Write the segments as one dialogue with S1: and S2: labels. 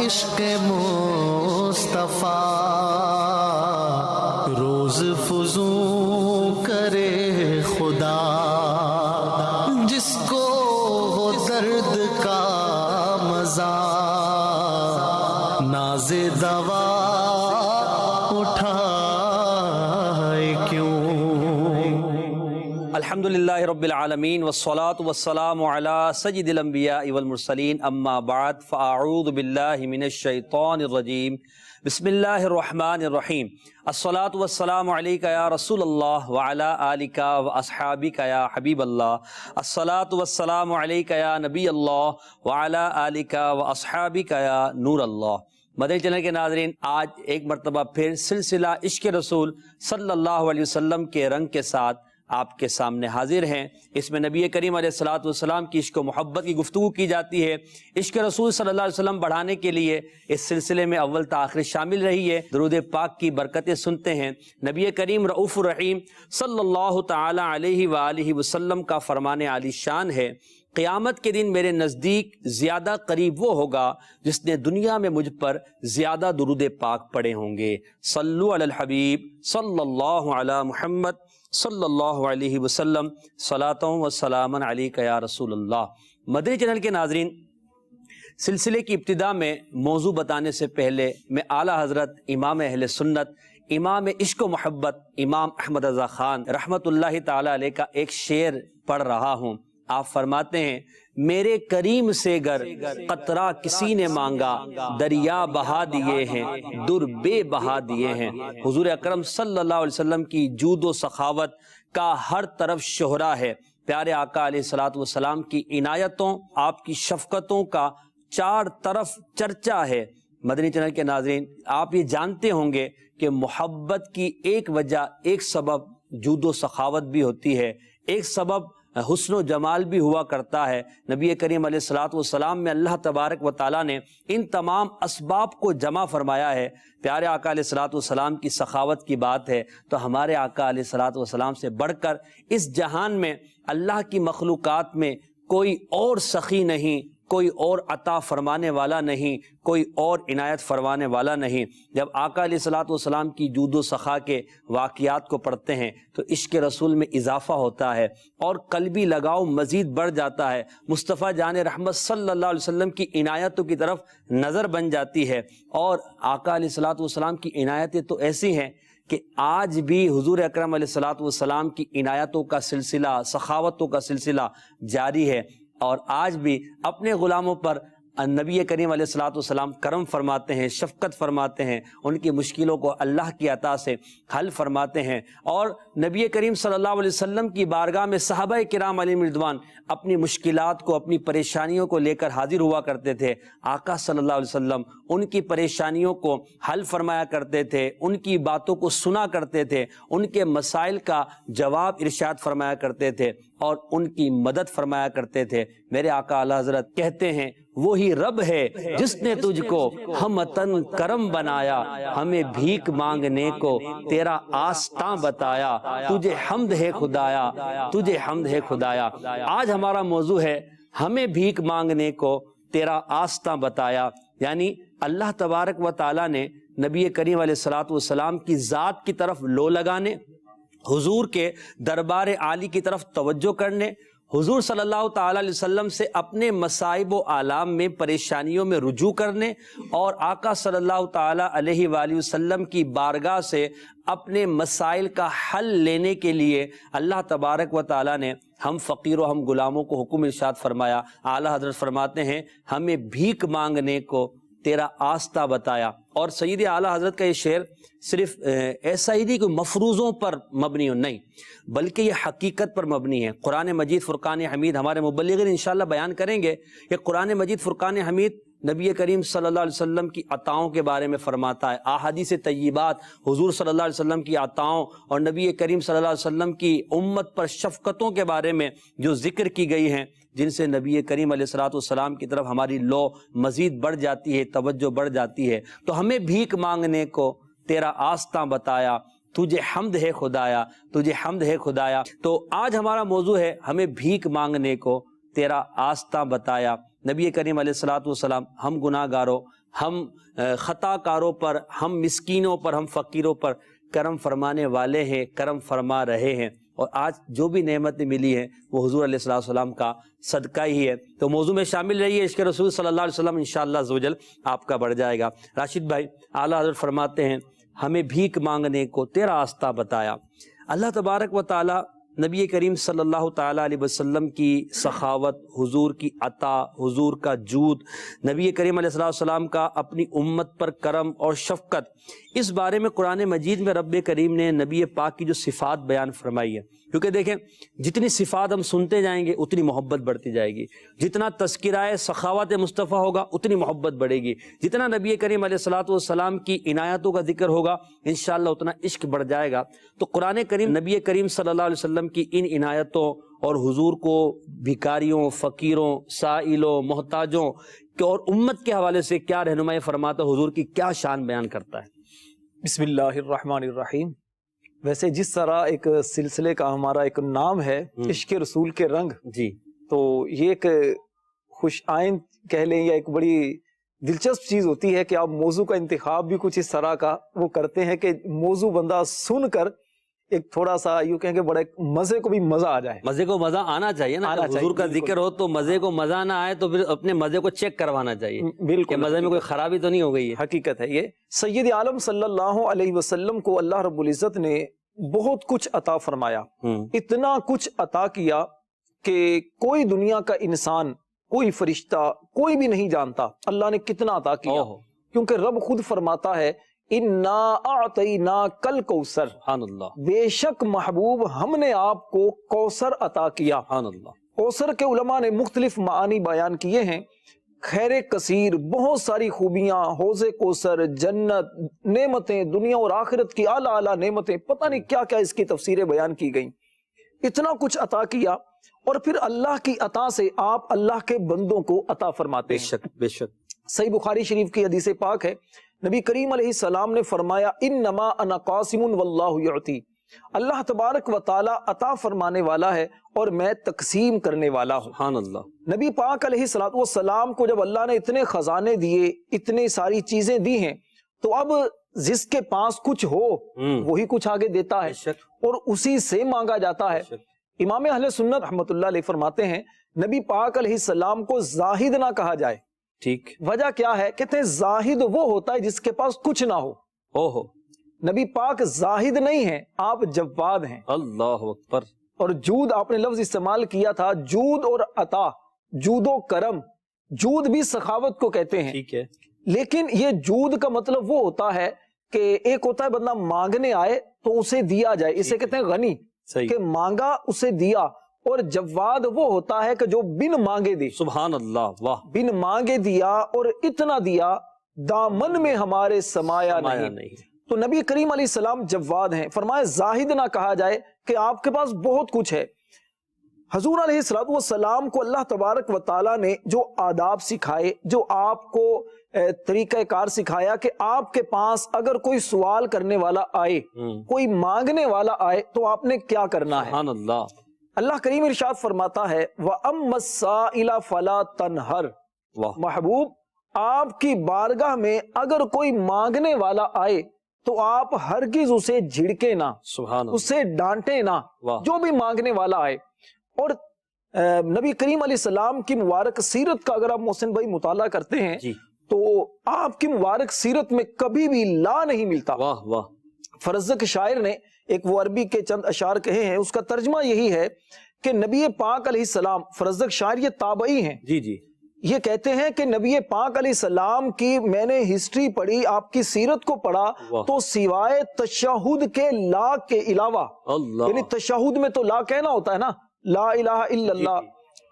S1: عشق مصطفیٰ روز فزوں کرے خدا، جس کو ہو درد کا مزہ ناز دوا اٹھائے کیوں۔
S2: الحمدللہ رب العالمین والصلاة والسلام علی سید الانبیاء والمرسلین، اما بعد فاعوذ باللہ من الشیطان الرجیم، بسم اللہ الرحمن الرحیم۔ الصلاة والسلام علیکہ یا رسول اللہ وعلی آلکہ واصحابکہ یا حبیب اللہ، الصلاة والسلام علیکہ یا نبی اللہ وعلی آلکہ واصحابکہ یا نور اللہ۔ مدنی چینل کے ناظرین، آج ایک مرتبہ پھر سلسلہ عشق رسول صلی اللہ علیہ وسلم کے رنگ کے ساتھ آپ کے سامنے حاضر ہیں۔ اس میں نبی کریم علیہ الصلوۃ والسلام کی عشق و محبت کی گفتگو کی جاتی ہے۔ عشق رسول صلی اللہ علیہ وسلم بڑھانے کے لیے اس سلسلے میں اول تا آخر شامل رہیے، درود پاک کی برکتیں سنتے ہیں۔ نبی کریم رؤوف الرحیم صلی اللہ تعالی علیہ وآلہ وسلم کا فرمان عالی شان ہے، قیامت کے دن میرے نزدیک زیادہ قریب وہ ہوگا جس نے دنیا میں مجھ پر زیادہ درود پاک پڑھے ہوں گے۔ صلو علی الحبیب صلی اللہ علی محمد صلی اللہ علیہ وسلم، صلاۃ و سلام علیک یا رسول اللہ۔ مدنی چینل کے ناظرین، سلسلے کی ابتدا میں موضوع بتانے سے پہلے میں اعلیٰ حضرت امام اہل سنت، امام عشق و محبت، امام احمد رضا خان رحمت اللہ تعالی علیہ کا ایک شعر پڑھ رہا ہوں۔ آپ فرماتے ہیں، میرے کریم سے گر قطرہ کسی نے مانگا، دریا بہا دیے ہیں در بے بہا دیے ہیں۔ حضور اکرم صلی اللہ علیہ وسلم کی جود و سخاوت کا ہر طرف شہرا ہے۔ پیارے آقا علیہ الصلوۃ والسلام کی عنایتوں، آپ کی شفقتوں کا چار طرف چرچا ہے۔ مدنی چینل کے ناظرین، آپ یہ جانتے ہوں گے کہ محبت کی ایک وجہ، ایک سبب جود و سخاوت بھی ہوتی ہے، ایک سبب حسن و جمال بھی ہوا کرتا ہے۔ نبی کریم علیہ الصلوۃ والسلام میں اللہ تبارک و تعالیٰ نے ان تمام اسباب کو جمع فرمایا ہے۔ پیارے آقا علیہ الصلوۃ والسلام کی سخاوت کی بات ہے تو ہمارے آقا علیہ الصلوۃ والسلام سے بڑھ کر اس جہان میں اللہ کی مخلوقات میں کوئی اور سخی نہیں، کوئی اور عطا فرمانے والا نہیں، کوئی اور عنایت فرمانے والا نہیں۔ جب آقا علیہ الصلوۃ والسلام کی جود و سخا کے واقعات کو پڑھتے ہیں تو عشق رسول میں اضافہ ہوتا ہے اور قلبی لگاؤ مزید بڑھ جاتا ہے۔ مصطفیٰ جان رحمت صلی اللہ علیہ وسلم کی عنایتوں کی طرف نظر بن جاتی ہے، اور آقا علیہ الصلوۃ والسلام کی عنایتیں تو ایسی ہیں کہ آج بھی حضور اکرم علیہ الصلوۃ والسلام کی عنایتوں کا سلسلہ، سخاوتوں کا سلسلہ جاری ہے، اور آج بھی اپنے غلاموں پر نبی کریم علیہ الصلوۃ والسلام کرم فرماتے ہیں، شفقت فرماتے ہیں، ان کی مشکلوں کو اللہ کی عطا سے حل فرماتے ہیں۔ اور نبی کریم صلی اللہ علیہ وسلم کی بارگاہ میں صحابہ کرام علیہم رضوان اپنی مشکلات کو، اپنی پریشانیوں کو لے کر حاضر ہوا کرتے تھے۔ آقا صلی اللہ علیہ وسلم ان کی پریشانیوں کو حل فرمایا کرتے تھے، ان کی باتوں کو سنا کرتے تھے، ان کے مسائل کا جواب ارشاد فرمایا کرتے تھے اور ان کی مدد فرمایا کرتے تھے۔ میرے آقا اعلیٰ حضرت کہتے ہیں، وہی رب ہے جس نے تجھ کو ہمتن کرم بنایا، ہمیں بھیک مانگنے کو تیرا آستاں بتایا، تجھے حمد ہے خدایا، تجھے حمد ہے خدایا۔ آج ہمارا موضوع ہے، ہمیں بھیک مانگنے کو تیرا آستاں بتایا، یعنی اللہ تبارک و تعالیٰ نے نبی کریم علیہ الصلوۃ والسلام کی ذات کی طرف لو لگانے، حضور کے دربار عالی کی طرف توجہ کرنے، حضور صلی اللہ تعالیٰ علیہ وسلم سے اپنے مصائب و آلام میں، پریشانیوں میں رجوع کرنے، اور آقا صلی اللہ تعالیٰ علیہ وآلہ وسلم کی بارگاہ سے اپنے مسائل کا حل لینے کے لیے اللہ تبارک و تعالیٰ نے ہم فقیر و ہم غلاموں کو حکم ارشاد فرمایا۔ اعلیٰ حضرت فرماتے ہیں، ہمیں بھیک مانگنے کو تیرا آستہ بتایا۔ اور سید اعلیٰ حضرت کا یہ شعر صرف ایسا ہی نہیں کہ مفروضوں پر مبنی ہو، نہیں، بلکہ یہ حقیقت پر مبنی ہے۔ قرآن مجید فرقان حمید، ہمارے مبلغین انشاءاللہ بیان کریں گے کہ قرآن مجید فرقان حمید نبی کریم صلی اللہ علیہ وسلم کی عطاؤں کے بارے میں فرماتا ہے۔ احادیث طیبات حضور صلی اللہ علیہ وسلم کی عطاؤں اور نبی کریم صلی اللہ علیہ وسلم کی امت پر شفقتوں کے بارے میں جو ذکر کی گئی ہیں، جن سے نبی کریم علیہ الصلوۃ والسلام کی طرف ہماری لو مزید بڑھ جاتی ہے، توجہ بڑھ جاتی ہے۔ تو ہمیں بھیک مانگنے کو تیرا آستاں بتایا، تجھے حمد ہے خدایا، تجھے حمد ہے خدایا۔ تو آج ہمارا موضوع ہے، ہمیں بھیک مانگنے کو تیرا آستہ بتایا۔ نبی کریم علیہ الصلوۃ والسلام ہم گناہ گاروں، ہم خطا کاروں پر، ہم مسکینوں پر، ہم فقیروں پر کرم فرمانے والے ہیں، کرم فرما رہے ہیں، اور آج جو بھی نعمتیں ملی ہیں وہ حضور علیہ السلام کا صدقہ ہی ہے۔ تو موضوع میں شامل رہیے، عشق رسول صلی اللہ علیہ وسلم، انشاءاللہ عزوجل آپ کا بڑھ جائے گا۔ راشد بھائی، اعلیٰ حضرت فرماتے ہیں ہمیں بھیک مانگنے کو تیرا راستہ بتایا۔ اللہ تبارک و تعالی نبی کریم صلی اللہ تعالیٰ علیہ وسلم کی سخاوت، حضور کی عطا، حضور کا جود، نبی کریم علیہ السلام کا اپنی امت پر کرم اور شفقت، اس بارے میں قرآن مجید میں رب کریم نے نبی پاک کی جو صفات بیان فرمائی ہے، کیونکہ دیکھیں جتنی صفات ہم سنتے جائیں گے اتنی محبت بڑھتی جائے گی، جتنا تذکرہ سخاوت مصطفیٰ ہوگا اتنی محبت بڑھے گی، جتنا نبی کریم علیہ السلام کی عنایتوں کا ذکر ہوگا انشاءاللہ اتنا عشق بڑھ جائے گا۔ تو قرآن کریم نبی کریم صلی اللہ علیہ وسلم کی ان عنایتوں اور حضور کو بھکاریوں، فقیروں، سائلوں، محتاجوں اور امت کے حوالے سے کیا رہنمائی فرماتا ہے، حضور کی کیا شان بیان کرتا ہے۔
S3: بسم اللہ الرحمن الرحیم۔ ویسے جس طرح ایک سلسلے کا ہمارا ایک نام ہے عشق رسول کے رنگ،
S2: جی،
S3: تو یہ ایک خوش آئند کہہ لیں یا ایک بڑی دلچسپ چیز ہوتی ہے کہ آپ موضوع کا انتخاب بھی کچھ اس طرح کا وہ کرتے ہیں کہ موضوع بندہ سن کر ایک تھوڑا سا یوں کہیں کہ بڑے مزے کو بھی مزہ آ جائے۔
S2: مزے کو مزہ آنا چاہیے نا، جب حضور کا ذکر ہو تو مزے کو مزہ نہ آئے تو پھر اپنے مزے کو چیک کروانا چاہیے،
S3: بالکل،
S2: مزے میں کوئی خرابی تو نہیں ہو گئی ہے۔
S3: حقیقت ہے یہ۔ سید عالم صلی اللہ علیہ وسلم کو اللہ رب العزت نے بہت کچھ عطا فرمایا، اتنا کچھ عطا کیا کہ کوئی دنیا کا انسان، کوئی فرشتہ، کوئی بھی نہیں جانتا اللہ نے کتنا عطا کیا، کیونکہ رب خود فرماتا ہے اِنَّا أَعْطَيْنَاكَ الْكَوْثَرَ،
S2: سبحان اللہ،
S3: بے شک محبوب ہم نے آپ کو کوثر عطا کیا۔
S2: سبحان اللہ۔
S3: کوثر کے علماء نے مختلف معانی بیان کیے ہیں، خیر کثیر، بہت ساری خوبیاں، حوض کوثر، جنت، نعمتیں، دنیا اور آخرت کی اعلیٰ اعلیٰ نعمتیں، پتہ نہیں کیا کیا اس کی تفسیریں بیان کی گئیں۔ اتنا کچھ عطا کیا اور پھر اللہ کی عطا سے آپ اللہ کے بندوں کو عطا فرماتے ہیں۔
S2: بے شک، بے شک۔
S3: صحیح بخاری شریف کی حدیث پاک ہے، نبی کریم علیہ السلام نے فرمایا انما انا قاسم واللہ یعطی، اللہ تبارک و تعالی عطا فرمانے والا ہے اور میں تقسیم کرنے والا ہوں۔
S2: سبحان اللہ۔
S3: نبی پاک علیہ السلام کو جب اللہ نے اتنے خزانے دیے، اتنے ساری چیزیں دی ہیں، تو اب جس کے پاس کچھ ہو وہی کچھ آگے دیتا ہے اور اسی سے مانگا جاتا ہے۔ امام اہل سنت رحمۃ اللہ علیہ فرماتے ہیں نبی پاک علیہ السلام کو زاہد نہ کہا جائے۔
S2: ٹھیک،
S3: وجہ کیا ہے؟ کہتے ہیں زاہد وہ ہوتا ہے جس کے پاس کچھ نہ ہو۔
S2: اوہو،
S3: نبی پاک زاہد نہیں ہیں، آپ جواد ہیں۔
S2: اللہ اکبر۔
S3: اور جود آپ نے لفظ استعمال کیا تھا، جود اور عطا، جود و کرم، جود بھی سخاوت کو کہتے ہیں۔
S2: ٹھیک ہے،
S3: لیکن یہ جود کا مطلب وہ ہوتا ہے کہ ایک ہوتا ہے بندہ مانگنے آئے تو اسے دیا جائے، اسے کہتے ہیں غنی، کہ مانگا اسے دیا، اور جواد وہ ہوتا ہے کہ جو بن مانگے دے۔
S2: سبحان اللہ، واہ،
S3: بن مانگے دیا اور اتنا دیا دامن میں ہمارے سمایا نہیں۔ تو نبی کریم علیہ السلام جواد ہیں، فرمایا زاہد نہ کہا جائے کہ آپ کے پاس بہت کچھ ہے۔ حضور علیہ السلام کو اللہ تبارک و تعالیٰ نے جو آداب سکھائے، جو آپ کو طریقہ کار سکھایا کہ آپ کے پاس اگر کوئی سوال کرنے والا آئے، کوئی مانگنے والا آئے تو آپ نے کیا کرنا ہے۔
S2: سبحان اللہ۔
S3: اللہ کریم ارشاد فرماتا ہے وَأَمَّا السَّائِلَ فَلَا تَنْهَرْ، محبوب آپ کی بارگاہ میں اگر کوئی مانگنے والا آئے تو آپ ہرگز اسے جھڑکے نہ،
S2: سبحان اللہ،
S3: اسے ڈانٹے نہ، جو بھی مانگنے والا آئے۔ اور نبی کریم علیہ السلام کی مبارک سیرت کا اگر آپ محسن بھائی مطالعہ کرتے ہیں تو آپ کی مبارک سیرت میں کبھی بھی لا نہیں ملتا۔
S2: واہ واہ۔
S3: فرزدق شاعر نے ایک وہ عربی کے چند اشعار کہے ہیں، اس کا ترجمہ یہی ہے کہ نبی پاک علیہ السلام، فرزدق شاعر یہ تابعی ہیں،
S2: جی جی،
S3: یہ کہتے ہیں کہ نبی پاک علیہ السلام کی میں نے ہسٹری پڑھی، آپ کی سیرت کو پڑھا تو سوائے تشہد کے لا کے علاوہ، یعنی تشہد میں تو لا کہنا ہوتا ہے نا، لا الہ الا اللہ،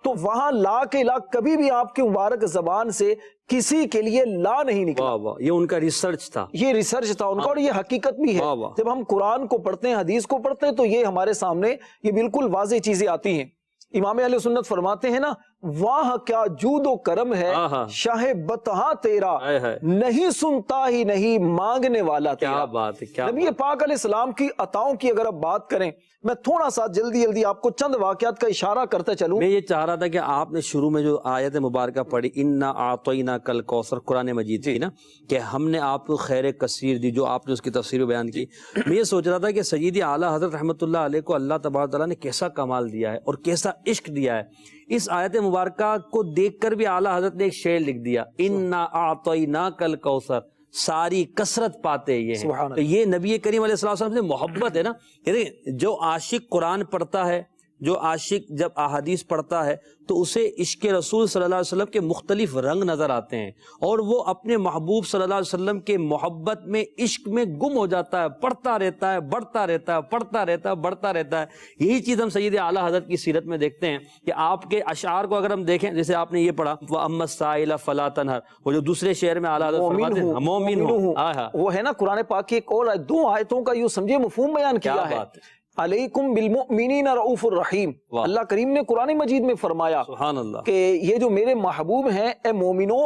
S3: تو وہاں لا کے علاوہ کبھی بھی آپ کی مبارک زبان سے کسی کے لیے لا نہیں نکلا۔
S2: یہ ان کا ریسرچ تھا،
S3: یہ ریسرچ تھا ان کا، اور یہ حقیقت بھی ہے۔ جب ہم قرآن کو پڑھتے ہیں، حدیث کو پڑھتے ہیں، تو یہ ہمارے سامنے یہ بالکل واضح چیزیں آتی ہیں۔ امام اہل سنت فرماتے ہیں نا واہ کیا جود و کرم ہے شاہ بتہا تیرا، نہیں سنتا ہی نہیں مانگنے والا تیرا۔
S2: کیا بات ہے، کیا
S3: نبی پاک علیہ السلام کی عطاؤں کی اگر اب بات کریں، میں تھوڑا سا جلدی آپ کو چند واقعات کا اشارہ کرتے چلوں۔
S2: میں یہ چاہ رہا تھا کہ آپ نے شروع میں جو آیت مبارکہ پڑھی انا اعطیناک الکوثر، قرآن مجید کی نا، کہ ہم نے آپ کو خیر کثیر دی، جو آپ نے اس کی تفسیر بیان کی، میں یہ سوچ رہا تھا کہ سیدی اعلیٰ حضرت رحمۃ اللہ علیہ کو اللہ تبارک تعالیٰ نے کیسا کمال دیا ہے اور کیسا عشق دیا ہے۔ اس آیت مبارکہ کو دیکھ کر بھی اعلیٰ حضرت نے ایک شعر لکھ دیا، انا اعطیناک الکوثر، ساری کثرت پاتے یہ ہیں۔ تو یہ نبی کریم علیہ السلام سے محبت ہے نا۔ جو عاشق قرآن پڑھتا ہے، جو عاشق جب احادیث پڑھتا ہے تو اسے عشق رسول صلی اللہ علیہ وسلم کے مختلف رنگ نظر آتے ہیں، اور وہ اپنے محبوب صلی اللہ علیہ وسلم کے محبت میں، عشق میں گم ہو جاتا ہے، پڑھتا رہتا ہے، بڑھتا رہتا ہے، پڑھتا رہتا ہے، بڑھتا رہتا ہے۔ یہی چیز ہم سید اعلیٰ حضرت کی سیرت میں دیکھتے ہیں کہ آپ کے اشعار کو اگر ہم دیکھیں، جیسے آپ نے یہ پڑھا وَأَمَّا السَّائِلَ فَلَا تَنْهَرْ، وہ جو دوسرے شعر میں اعلیٰ حضرت فرماتے ہیں مومن ہوں،
S3: وہ ہے نا قرآن پاک کی ایک اور دو آیتوں کا یوں سمجھے مفہوم بیان کیا ہے، علیکم بالمؤمنین رؤوف الرحیم۔ اللہ کریم نے قرآن مجید میں فرمایا
S2: سبحان اللہ
S3: کہ یہ جو میرے محبوب ہیں اے مومنوں،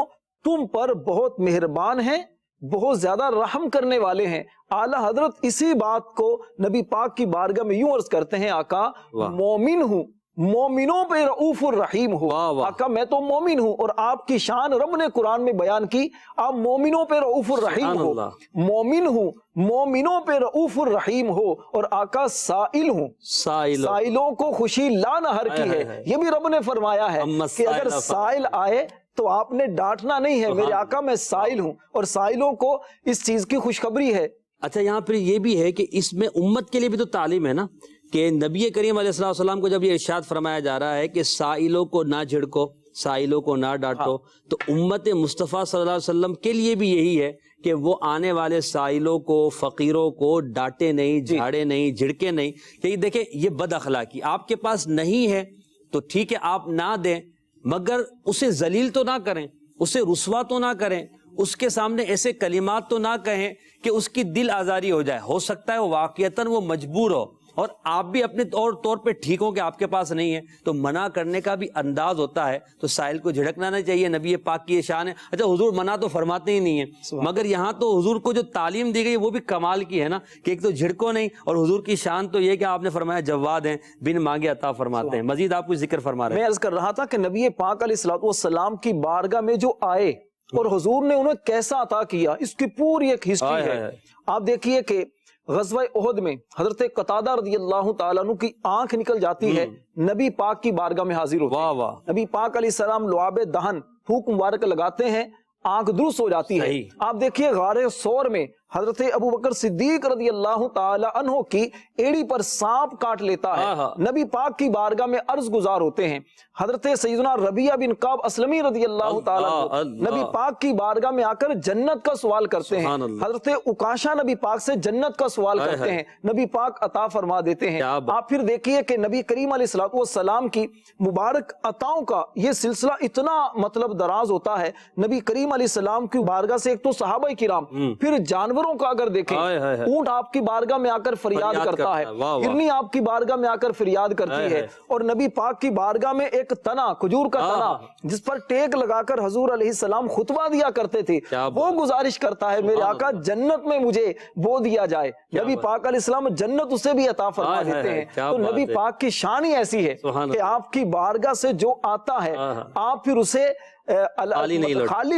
S3: تم پر بہت مہربان ہیں، بہت زیادہ رحم کرنے والے ہیں۔ اعلیٰ حضرت اسی بات کو نبی پاک کی بارگاہ میں یوں عرض کرتے ہیں، آقا مومن ہوں، مومنوں پہ رؤوف الرحیم ہو۔ آقا میں تو مومن ہوں، اور آپ کی شان رب نے قرآن میں بیان کی، آپ مومنوں پہ رؤوف الرحیم ہو۔ مومن ہوں، مومنوں پہ رؤوف الرحیم ہو، اور آقا سائل ہوں، سائلوں کو خوشی لا نہر کی ہے۔ یہ بھی رب نے فرمایا ہے کہ اگر سائل آئے تو آپ نے ڈانٹنا نہیں ہے، میرے آقا میں سائل ہوں، اور سائلوں کو اس چیز کی خوشخبری ہے۔
S2: اچھا، یہاں پھر یہ بھی ہے کہ اس میں امت کے لیے بھی تو تعلیم ہے نا، کہ نبی کریم علیہ السلام کو جب یہ ارشاد فرمایا جا رہا ہے کہ سائلوں کو نہ جھڑکو، سائلوں کو نہ ڈانٹو، تو امت مصطفیٰ صلی اللہ علیہ وسلم کے لیے بھی یہی ہے کہ وہ آنے والے سائلوں کو، فقیروں کو ڈانٹے نہیں، جھاڑے نہیں، جھڑکے نہیں۔ کہ دیکھیں یہ بد اخلاقی آپ کے پاس نہیں ہے تو ٹھیک ہے آپ نہ دیں، مگر اسے ذلیل تو نہ کریں، اسے رسوا تو نہ کریں، اس کے سامنے ایسے کلمات تو نہ کہیں کہ اس کی دل آزاری ہو جائے۔ ہو سکتا ہے وہ واقعتاً وہ مجبور ہو، اور آپ بھی اپنے طور پہ ٹھیک ہو کہ آپ کے پاس نہیں ہے، تو منع کرنے کا بھی انداز ہوتا ہے۔ تو سائل کو جھڑکنا نہیں چاہیے، نبی پاک کی شان ہے۔ اچھا، حضور منع تو فرماتے ہی نہیں ہیں، مگر یہاں تو حضور کو جو تعلیم دی گئی وہ بھی کمال کی ہے نا، کہ ایک تو جھڑکو نہیں، اور حضور کی شان تو یہ کہ آپ نے فرمایا جواد ہیں، بن مانگے عطا فرماتے ہیں۔ مزید آپ کچھ ذکر فرما رہے ہیں۔
S3: میں عرض کر رہا تھا کہ نبی پاک علیہ السلام کی بارگاہ میں جو آئے اور حضور نے انہیں کیسا عطا کیا، اس کی پوری ایک ہسٹری ہے۔ آپ دیکھیے کہ غزوہ احد میں حضرت قتادہ رضی اللہ تعالیٰ عنہ کی آنکھ نکل جاتی ہے، نبی پاک کی بارگاہ میں حاضر ہوتے ہیں۔ نبی پاک علیہ السلام لعاب دہن پھونک مبارک لگاتے ہیں، آنکھ درست ہو جاتی ہے۔ آپ دیکھیے غار ثور میں حضرت ابو بکر صدیق رضی اللہ تعالی عنہ کی ایڑی پر سانپ کاٹ لیتا ہے، نبی پاک کی بارگاہ میں عرض گزار ہوتے ہیں۔ حضرت سیدنا ربیعہ بن کعب اسلمی رضی اللہ تعالی عنہ نبی پاک کی بارگاہ میں آ کر جنت کا سوال کرتے ہیں۔ حضرت عکاشہ نبی پاک سے جنت کا سوال کرتے ہیں، نبی پاک عطا فرما دیتے ہیں۔ آپ پھر دیکھیے کہ نبی کریم علیہ السلام کی مبارک عطاؤں کا یہ سلسلہ اتنا مطلب دراز ہوتا ہے۔ نبی کریم علیہ السلام کی بارگاہ سے ایک تو صحابہ کرام، پھر جانوروں کا اگر دیکھیں، اونٹ آپ کی بارگاہ میں آ کر فریاد کرتا ہے، ہرنی آپ کی بارگاہ میں آ کر فریاد کرتی ہے، اور نبی پاک کی بارگاہ میں ایک تنا، کھجور کا تنا جس پر ٹیک لگا کر حضور علیہ السلام خطبہ دیا کرتے تھے، وہ گزارش کرتا ہے میرے آقا جنت میں مجھے وہ دیا جائے۔ نبی پاک علیہ السلام جنت اسے بھی عطا فرما دیتے ہیں۔ تو نبی پاک کی شان ہی ایسی ہے کہ آپ کی بارگاہ سے جو آتا ہے آپ پھر اسے خالی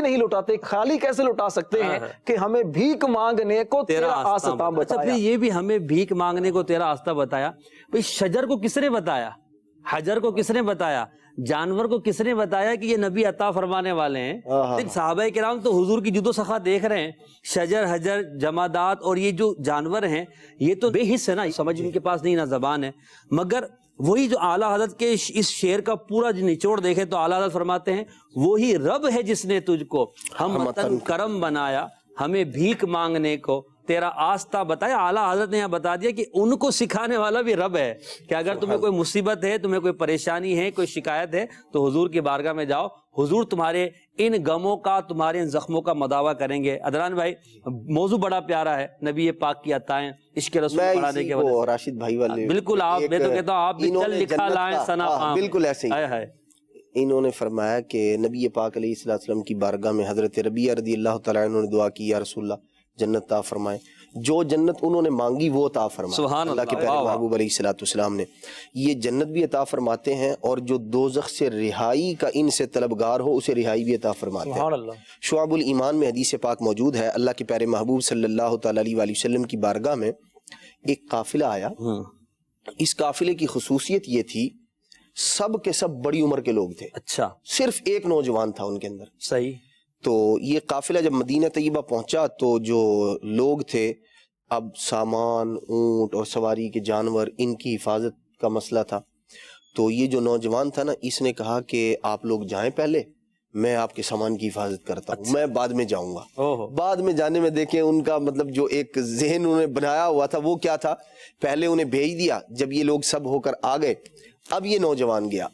S3: نہیں لوٹاتے۔ خالی کیسے لوٹا سکتے ہیں کہ ہمیں بھیک مانگنے کو تیرا آستہ بتایا۔
S2: پھر یہ بھی ہمیں بھیک مانگنے کو تیرا آستہ بتایا۔ بھئی شجر کو کس نے بتایا؟ حجر کو کس نے بتایا؟ جانور کو کس نے بتایا کہ یہ نبی عطا فرمانے والے ہیں؟ صحابہ کرام تو حضور کی جد و سخا دیکھ رہے ہیں، شجر، حجر، جمادات اور یہ جو جانور ہیں یہ تو بے حس ہے نا، سمجھ ان کے پاس نہیں، نہ زبان ہے، مگر وہی جو اعلیٰ حضرت کے اس شعر کا پورا جو نچوڑ دیکھے تو اعلیٰ حضرت فرماتے ہیں وہی رب ہے جس نے تجھ کو ہم کرم بنایا، ہمیں بھیک مانگنے کو تیرا آستہ بتایا۔ اعلیٰ حضرت نے یہاں بتا دیا کہ ان کو سکھانے والا بھی رب ہے، کہ اگر تمہیں کوئی مصیبت ہے، تمہیں کوئی پریشانی ہے، کوئی شکایت ہے تو حضور کی بارگاہ میں جاؤ، حضور تمہارے ان غموں کا، تمہارے ان زخموں کا مداوع کریں گے۔ عدنان بھائی، موضوع بڑا پیارا ہے، نبی پاک کی عطائیں، عشق رسول پڑھانے کے وجہ سے
S4: راشد بھائی والے
S2: بالکل، آپ میں تو کہتا ہوں آپ بھی چل لکھا لائیں ثنا عام،
S4: بالکل ایسے ہی انہوں نے فرمایا کہ نبی پاک علیہ الصلوۃ والسلام کی بارگاہ میں حضرت ربیعہ رضی اللہ تعالیٰ عنہ نے دعا کی، یا رسول اللہ جنت عطا فرمائیں. جو جنت انہوں نے مانگی وہ عطا فرمائے.
S2: سبحان
S4: اللہ کے
S2: اللہ.
S4: پیارے محبوب علیہ الصلوۃ والسلام نے یہ جنت بھی عطا فرماتے ہیں، اور جو دوزخ سے رہائی کا ان سے طلبگار ہو اسے رہائی بھی عطا فرماتے ہیں.
S3: سبحان اللہ.
S4: شعب الایمان میں حدیث پاک موجود ہے. اللہ کے پیارے محبوب صلی اللہ تعالیٰ علیہ وآلہ وسلم کی بارگاہ میں ایک قافلہ آیا. اس قافلے کی خصوصیت یہ تھی سب کے سب بڑی عمر کے لوگ تھے.
S2: اچھا.
S4: صرف ایک نوجوان تھا ان کے اندر.
S2: صحیح.
S4: تو یہ قافلہ جب مدینہ طیبہ پہنچا تو جو لوگ تھے، اب سامان، اونٹ اور سواری کے جانور، ان کی حفاظت کا مسئلہ تھا. تو یہ جو نوجوان تھا نا، اس نے کہا کہ آپ لوگ جائیں پہلے، میں آپ کے سامان کی حفاظت کرتا ہوں. میں بعد میں جاؤں گا. بعد میں جانے میں دیکھیں ان کا مطلب جو ایک ذہن انہوں نے بنایا ہوا تھا وہ کیا تھا، پہلے انہیں بھیج دیا. جب یہ لوگ سب ہو کر آ گئے اب یہ نوجوان گیا.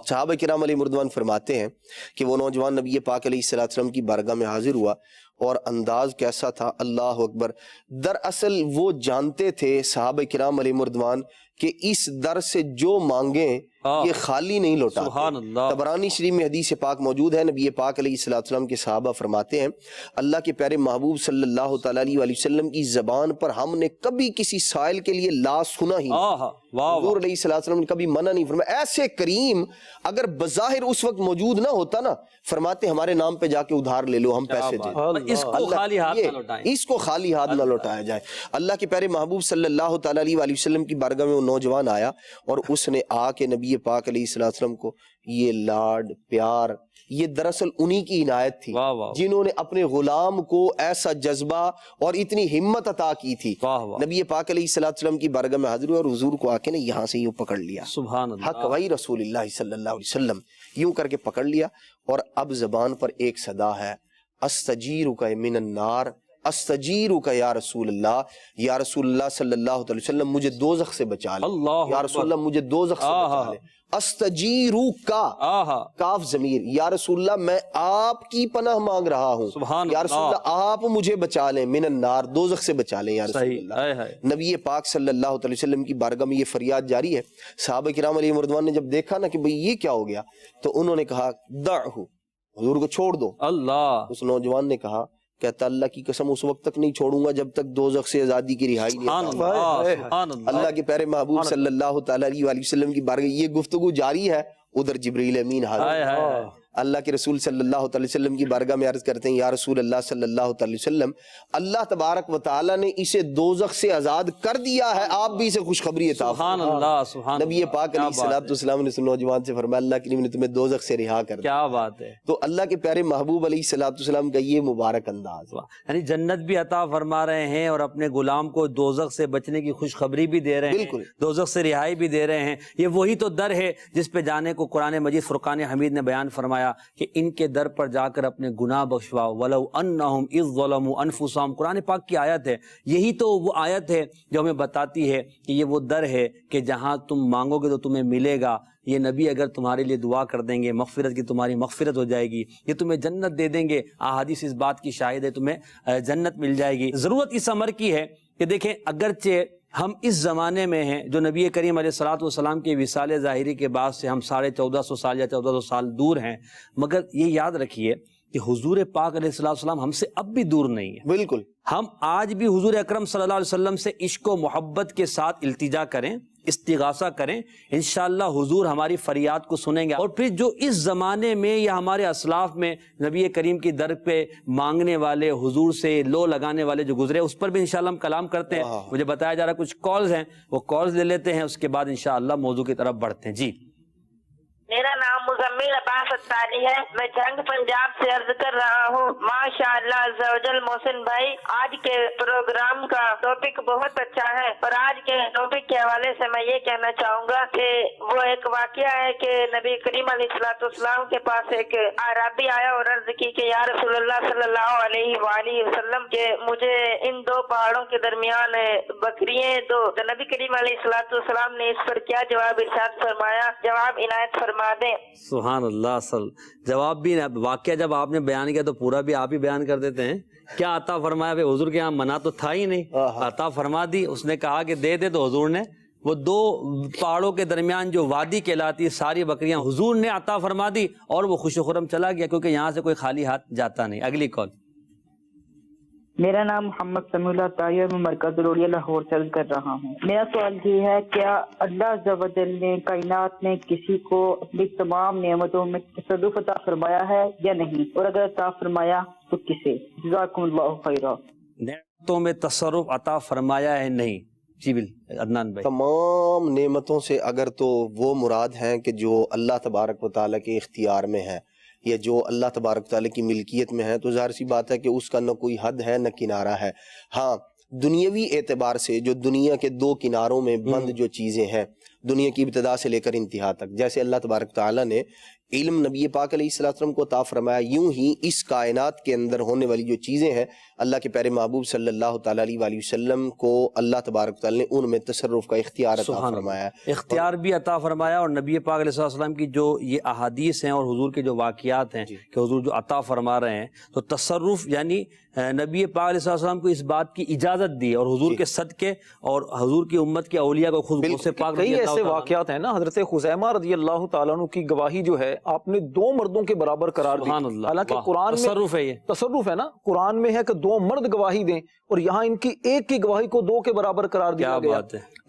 S4: صحابہ کرام علیہ مردوان فرماتے ہیں کہ وہ نوجوان نبی پاک علیہ الصلوۃ والسلام کی بارگاہ میں حاضر ہوا، اور انداز کیسا تھا، اللہ اکبر. دراصل وہ جانتے تھے صحابہ کرام علیہ مردوان کہ اس در سے جو مانگیں یہ خالی نہیں لوٹاتے.
S2: سبحان اللہ.
S4: طبرانی شریف میں حدیث پاک موجود ہے. نبی پاک علیہ الصلوۃ والسلام کے صحابہ فرماتے ہیں اللہ کے پیارے محبوب صلی اللہ تعالیٰ علیہ وآلہ وسلم کی زبان پر ہم نے کبھی کسی سائل کے لیے لا سنا ہی نہیں. حضور علیہ الصلوۃ والسلام نے کبھی منع نہیں فرمایا. ایسے کریم اگر بظاہر اس وقت موجود نہ ہوتا نا، فرماتے ہمارے نام پہ جا کے ادھار لے لو، ہم پیسے دیں.
S2: اس کو خالی ہاتھ نہ لوٹائیں.
S4: اس کو خالی ہاتھ نہ لوٹایا جائے. اللہ کے پیارے محبوب صلی اللہ تعالیٰ علیہ وآلہ وسلم کی بارگاہ میں وہ نوجوان آیا، اور اس نے آ کے نبی پاک علیہ الصلوۃ والسلام کو یہ لاڈ پیار، یہ دراصل انہی کی عنایت تھی جنہوں نے اپنے غلام کو ایسا جذبہ اور اتنی ہمت عطا کی تھی. نبی پاک علیہ الصلوۃ والسلام کی بارگاہ میں حاضر ہوئے اور حضور کو آ کے یہاں سے یوں پکڑ لیا.
S2: سبحان اللہ.
S4: حق وہی رسول اللہ صلی اللہ علیہ وسلم، یوں کر کے پکڑ لیا. اور اب زبان پر ایک صدا ہے، استجیرک من النار، استجیرک یا رسول اللہ، یا رسول اللہ صلی اللہ علیہ وسلم مجھے دوزخ سے بچا لے، یا رسول اللہ مجھے دوزخ سے بچا لے. استجیرک کا کاف ضمیر، یا رسول اللہ میں آپ کی پناہ مانگ رہا ہوں، یا رسول اللہ آپ مجھے بچا لیں، من النار دوزخ سے بچا لیں یا رسول اللہ. نبی پاک صلی اللہ علیہ وسلم کی بارگاہ میں یہ فریاد جاری ہے. صحابہ کرام علیہ مردوان نے جب دیکھا نا کہ بھئی یہ کیا ہو گیا، تو انہوں نے کہا دعہ، حضور کو چھوڑ دو. اللہ. اس نوجوان نے کہا، کہتا اللہ کی قسم اس وقت تک نہیں چھوڑوں گا جب تک دوزخ سے آزادی کی رہائی نہیں. اللہ کے پیارے محبوب صلی اللہ تعالیٰ علیہ وآلہ وسلم کی بارگاہ یہ گفتگو جاری ہے، ادھر جبریل امین حاضر. اللہ کے رسول صلی اللہ تعالی وسلم کی بارگاہ میں عرض کرتے ہیں، یا رسول اللہ صلی اللہ تعالی وسلم، اللہ تبارک و تعالی نے اسے دوزخ سے آزاد کر دیا ہے، آپ بھی اسے خوشخبری عطا
S2: سبحان اللہ. سبحان
S4: نبی پاک علیہ الصلوۃ والسلام نے اس نوجوان سے فرمایا اللہ کریم نے تمہیں دوزخ سے رہا کر دیا.
S2: کیا بات ہے.
S4: تو اللہ کے پیارے محبوب علیہ الصلوۃ والسلام کا یہ مبارک انداز،
S2: یعنی جنت بھی عطا فرما رہے ہیں اور اپنے غلام کو دوزخ سے بچنے کی خوشخبری بھی دے رہے ہیں، دوزخ سے رہائی بھی دے رہے ہیں. یہ وہی تو در ہے جس پہ جانے کو قرآن مجید فرقان حمید نے بیان فرمایا کہ ان کے در پر جا کر اپنے گناہ بخشواؤ، وَلَوْ أَنَّهُمْ إِذْ ظَلَمُوا أَنفُسَهُمْ. قرآن پاک کی آیت ہے. یہی تو وہ آیت ہے جو ہمیں بتاتی ہے کہ یہ وہ در ہے کہ جہاں تم مانگو گے تو تمہیں ملے گا. یہ نبی اگر تمہارے لیے دعا کر دیں گے مغفرت کی، تمہاری مغفرت ہو جائے گی. یہ تمہیں جنت دے دیں گے، احادیث اس بات کی شاہد ہے، تمہیں جنت مل جائے گی. ضرورت اس امر کی ہے کہ دیکھیں اگرچہ ہم اس زمانے میں ہیں جو نبی کریم علیہ الصلوۃ والسلام کے وصال ظاہری کے بعد سے ہم 1450 سال یا 1400 سال دور ہیں، مگر یہ یاد رکھیے کہ حضور پاک علیہ الصلوۃ والسلام ہم سے اب بھی دور نہیں ہے. بالکل ہم آج بھی حضور اکرم صلی اللہ علیہ وسلم سے عشق و محبت کے ساتھ التجا کریں، استغاثہ کریں، انشاءاللہ حضور ہماری فریاد کو سنیں گے. اور پھر جو اس زمانے میں یا ہمارے اسلاف میں نبی کریم کی در پہ مانگنے والے، حضور سے لو لگانے والے جو گزرے، اس پر بھی انشاءاللہ ہم کلام کرتے ہیں. مجھے بتایا جا رہا ہے کچھ کالز ہیں، وہ کالز لے لیتے ہیں، اس کے بعد انشاءاللہ موضوع کی طرف بڑھتے ہیں. جی
S5: میرا نام مزمل عباس اتاری ہے، میں جنگ پنجاب سے عرض کر رہا ہوں. ماشاءاللہ عزوجل محسن بھائی، آج کے پروگرام کا ٹاپک بہت اچھا ہے، اور آج کے ٹاپک کے حوالے سے میں یہ کہنا چاہوں گا کہ وہ ایک واقعہ ہے کہ نبی کریم علیہ الصلوۃ والسلام کے پاس ایک اعرابی آیا اور عرض کی کہ یا رسول اللہ صلی اللہ علیہ وآلہ وسلم کہ مجھے ان دو پہاڑوں کے درمیان بکریاں دو. تو نبی کریم علیہ الصلوۃ والسلام نے اس پر کیا جواب ارشاد فرمایا؟ جواب عنایت فرما دیں.
S2: سبحان اللہ. اصل جواب بھی واقعہ جب آپ نے بیان کیا تو پورا بھی آپ ہی بیان کر دیتے ہیں. کیا عطا فرمایا؟ حضور کے یہاں منع تو تھا ہی نہیں، عطا فرما دی. اس نے کہا کہ دے دے تو حضور نے وہ دو پہاڑوں کے درمیان جو وادی کہلاتی ہے ساری بکریاں حضور نے عطا فرما دی اور وہ خوش و خرم چلا گیا، کیونکہ یہاں سے کوئی خالی ہاتھ جاتا نہیں۔ اگلی کال۔
S6: میرا نام محمد سمیع اللہ طاہر، میں مرکز رولیا لاہور سے عرض کر رہا ہوں۔ میرا سوال یہ ہے، کیا اللہ عز و جل نے کائنات میں کسی کو اپنی تمام نعمتوں میں تصرف عطا فرمایا ہے یا نہیں، اور اگر عطا فرمایا تو کسے؟ جزاکم اللہ خیرا۔
S2: نعمتوں میں تصرف عطا فرمایا ہے نہیں؟ جی عدنان بھائی۔
S4: تمام نعمتوں سے اگر تو وہ مراد ہیں کہ جو اللہ تبارک و تعالیٰ کے اختیار میں ہے یا جو اللہ تبارک و تعالیٰ کی ملکیت میں ہے، تو ظاہر سی بات ہے کہ اس کا نہ کوئی حد ہے نہ کنارہ ہے۔ ہاں، دنیاوی اعتبار سے جو دنیا کے دو کناروں میں بند جو چیزیں ہیں، دنیا کی ابتدا سے لے کر انتہا تک، جیسے اللہ تبارک و تعالیٰ نے علم نبی پاک علیہ السلام کو عطا فرمایا، یوں ہی اس کائنات کے اندر ہونے والی جو چیزیں ہیں، اللہ کے پیارے محبوب صلی اللہ تعالیٰ علیہ وآلہ وسلم کو اللہ تبارک و تعالیٰ نے ان میں تصرف کا اختیار عطا فرمایا،
S2: اختیار بھی عطا فرمایا۔ اور نبی پاک علیہ السلام کی جو یہ احادیث ہیں اور حضور کے جو واقعات ہیں کہ حضور جو عطا فرما رہے ہیں، تو تصرف یعنی نبی پاک علیہ السلام کو اس بات کی اجازت دی، اور حضور کے صدقے اور حضور کی امت کے اولیاء کو خود غوث پاک
S3: کئی ایسے واقعات ہیں نا، حضرت خزیمہ رضی اللہ تعالیٰ عنہ کی گواہی جو ہے آپ نے دو مردوں کے برابر قرار دی، حالانکہ قرآن میں
S2: تصرف ہے، یہ
S3: تصرف ہے نا، قرآن میں ہے کہ دو مرد گواہی دیں، اور یہاں ان کی ایک کی گواہی کو دو کے برابر قرار دیا گیا۔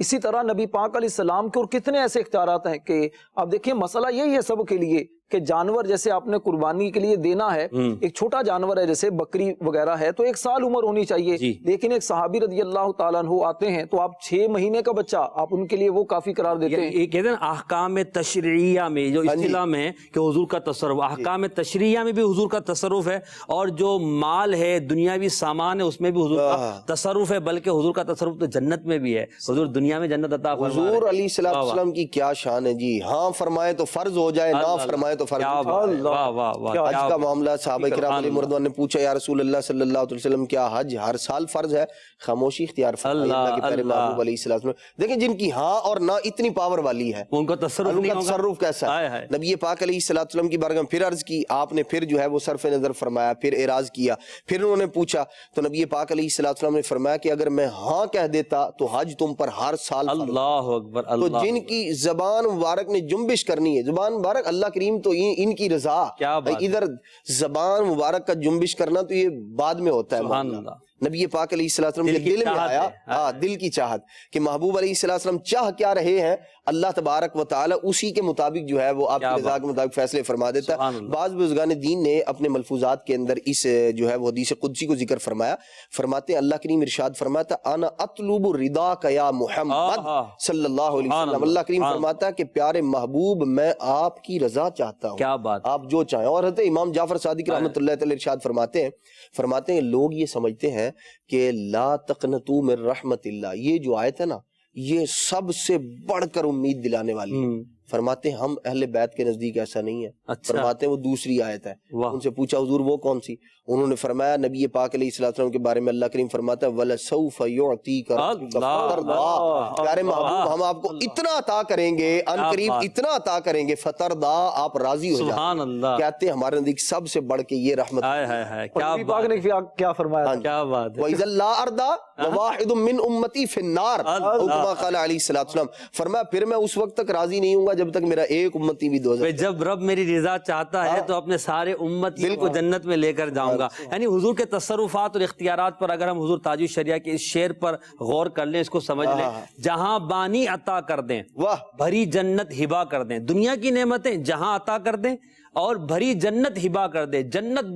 S3: اسی طرح نبی پاک علیہ السلام کے اور کتنے ایسے اختیارات ہیں کہ آپ دیکھیں، مسئلہ یہی ہے سب کے لیے کہ جانور جیسے آپ نے قربانی کے لیے دینا ہے، ایک چھوٹا جانور ہے جیسے بکری وغیرہ ہے تو 1 سال عمر ہونی چاہیے، لیکن ایک صحابی رضی اللہ تعالیٰ عنہ آتے ہیں تو آپ 6 مہینے کا بچہ آپ ان کے لیے وہ کافی قرار دیتے ہیں۔
S2: یہ کہتے ہیں احکام تشریعیہ میں جو اصطلاح میں کہ حضور کا تصرف، احکام تشریعیہ میں بھی حضور کا تصرف ہے، اور جو مال ہے دنیاوی سامان ہے اس میں بھی حضور کا تصرف ہے، بلکہ حضور کا تصرف تو جنت میں بھی ہے، حضور دنیا میں جنت عطا فرما رہے ہیں۔
S4: حضور علیہ السلام کی کیا شان ہے جی، ہاں فرمائے تو فرض ہو جائے، نہ فرمائے تو فرض ہو جائے۔ حج کا معاملہ صحابہ کرام علیہ مردوان نے پوچھا، یا رسول اللہ صلی اللہ علیہ وسلم کیا حج ہر سال فرض ہے؟ خاموشی اختیار فرمائی اللہ کے پیارے محبوب علیہ السلام۔ دیکھیں جن کی ہاں اور نہ اتنی پاور والی ہے،
S2: ان کا تصرف
S4: کیسا ہے؟ نبی پاک علیہ السلام کی بارگاہ میں پھر عرض کی، آپ نے پھر جو ہے وہ صرف نظر فرمایا، پھر اعراض کیا، پھر انہوں نے پوچھا تو نبی پاک علیہ السلام نے فرمایا کہ اگر میں ہاں کہہ دیتا تو حج تم پر ہر سال فرض۔
S2: اللہ اکبر۔
S4: تو جن کی زبان مبارک نے جنبش کرنی ہے، زبان مبارک اللہ کریم تو ان کی رضا، ادھر زبان مبارک کا جنبش کرنا تو یہ بعد میں ہوتا ہے۔ نبی پاک علیہ السلام کے دل میں آیا، دل کی چاہت کہ محبوب علیہ السلام چاہ کیا رہے ہیں، اللہ تبارک و تعالی اسی کے مطابق جو ہے وہ آپ کی رضا کے مطابق فیصلے فرما دیتا ہے۔ بعض بزرگان دین نے اپنے ملفوظات کے اندر اس جو ہے وہ حدیث قدسی کو ذکر فرمایا، فرماتے ہیں اللہ کریم ارشاد فرماتا انا اطلب رضاک یا محمد صلی اللہ علیہ وسلم، اللہ کریم فرماتا ہے کہ پیارے محبوب میں آپ کی رضا چاہتا ہوں،
S2: کیا بات،
S4: آپ جو چاہیں۔ اور حضرت امام جعفر صادق رحمۃ اللہ تعالی ارشاد فرماتے ہیں لوگ یہ سمجھتے ہیں کہ لا تقنطوا من رحمت اللہ، یہ جو آیت ہے نا یہ سب سے بڑھ کر امید دلانے والی ہے۔ فرماتے ہیں ہم اہل بیت کے نزدیک ایسا نہیں ہے، فرماتے ہیں وہ دوسری آیت ہے۔ ان سے پوچھا حضور وہ کون سی؟ انہوں نے فرمایا نبی پاک علیہ السلام کے بارے میں اللہ کریم فرماتا ہے وَلَسَوْفَ يُعْطِيكَ رَبُّكَ فَتَرْضَىٰ، پیارے محبوب ہم آپ کو اتنا عطا کریں گے، ان قریب اتنا عطا کریں گے، فَتَرْضَىٰ، آپ راضی ہو جائیں۔ کہتے ہیں ہمارے نزدیک سب سے بڑھ کے یہ رحمت ہے۔
S3: نبی پاک نے کیا فرمایا؟
S2: کیا بات ہے،
S4: وَإِذَا اللَّهَ أَرْضَىٰ وَوَاحِدٌ مِّنْ أُمَّتِي فِي النَّارِ، كما قال علیہ السلام، فرمایا پھر میں اس وقت تک راضی نہیں ہوں گا جب تک میرا ایک امتی بھی دوزخ۔
S2: جب رب میری رضا چاہتا ہے تو اپنے سارے امتی کو جنت میں لے کر جاؤں گا۔ یعنی حضور کے تصرفات اور اختیارات پر اگر ہم حضور تاج الشریعہ کے اس شعر پر غور کر لیں، اس کو سمجھ لیں، جہاں بانی عطا کر دیں، بھری جنت ہبا کر دیں، دنیا کی نعمتیں جہاں عطا کر دیں اور بھری جنت ہبا کر دیں، جنت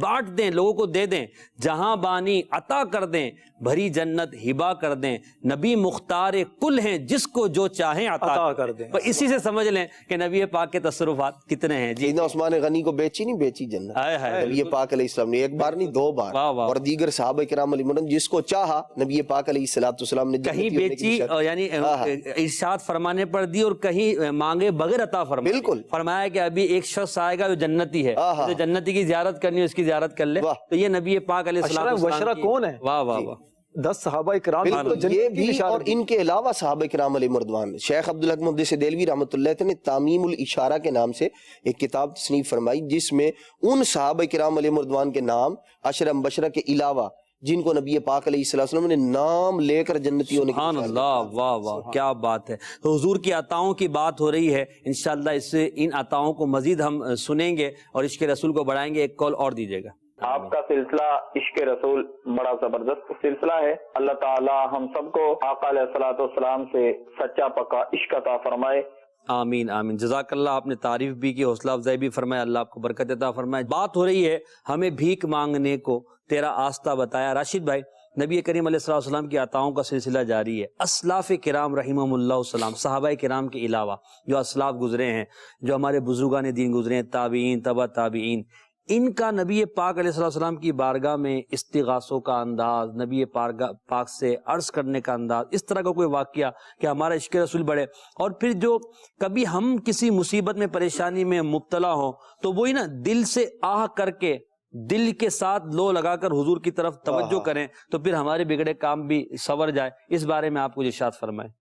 S2: بانٹ دیں، لوگوں کو دے دیں، جہاں بانی عطا کر دیں، بھری جنت ہبا کر دیں، نبی مختار کل ہیں جس کو جو چاہیں عطا کر دیں۔ اسی سے سمجھ لیں کہ نبی پاک کے تصرفات کتنے ہیں۔ جی
S4: عثمان غنی کو بیچی جنت نبی پاک علیہ السلام نے، ایک بار نہیں 2 بار، اور دیگر صحابہ کرام علیہ مرضی جس کو چاہا نبی پاک علیہ السلام نے
S2: کہیں بیچی، یعنی ارشاد فرمانے پر دی، اور کہیں مانگے بغیر عطا فرمایا۔ بالکل فرمایا کہ ابھی ایک شخص آئے گا جو جنتی ہے، جو جنتی کی زیارت کرنی ہے اس کی زیارت کر لے، تو یہ نبی پاک علیہ السلام
S3: کون ہے؟
S2: واہ واہ واہ،
S3: 10 صحابہ کرام،
S4: یہ بھی، اور ان کے علاوہ صحابہ کرام علیہ مردوان۔ شیخ عبدالحق محدث دہلوی رحمۃ اللہ تعالی نے تعمیم الاشارہ کے نام سے ایک کتاب تصنیف فرمائی، جس میں ان صحابہ کرام علیہ مردوان کے نام 10 مبشرہ کے علاوہ جن کو نبی پاک علیہ الصلوۃ والسلام نے نام لے کر جنتی ہونے کی
S2: سبحان اللہ، واہ واہ کیا بات ہے۔ تو حضور کی عطاؤں کی بات ہو رہی ہے، انشاءاللہ اس سے ان عطاؤں کو مزید ہم سنیں گے اور عشق رسول کو بڑھائیں گے۔ ایک کال اور دیجیے گا۔
S7: آپ کا سلسلہ عشق رسول بڑا زبردست سلسلہ ہے، اللہ تعالی ہم سب کو آقا علیہ الصلوۃ والسلام سے سچا پکا عشق عطا فرمائے۔
S2: آمین آمین، جزاک اللہ، آپ نے تعریف بھی کی، حوصلہ افزائی بھی فرمایا، اللہ آپ کو برکت عطا فرمائے۔ بات ہو رہی ہے ہمیں بھیک مانگنے کو تیرا آستہ بتایا۔ راشد بھائی، نبی کریم علیہ الصلوۃ والسلام کی عطاؤں کا سلسلہ جاری ہے۔ اسلاف کرام رحمہم اللہ السلام، صحابہ کرام کے علاوہ جو اسلاف گزرے ہیں، جو ہمارے بزرگان دین گزرے ہیں، تابعین، تبع تابعین، ان کا نبی پاک علیہ السلام کی بارگاہ میں استغاثوں کا انداز، نبی پاک سے عرض کرنے کا انداز، اس طرح کا کوئی واقعہ کہ ہمارا عشق رسول بڑھے، اور پھر جو کبھی ہم کسی مصیبت میں پریشانی میں مبتلا ہوں تو وہی نا دل سے آہ کر کے، دل کے ساتھ لو لگا کر حضور کی طرف توجہ کریں تو پھر ہمارے بگڑے کام بھی سنور جائے۔ اس بارے میں آپ کو ارشاد فرمائیں۔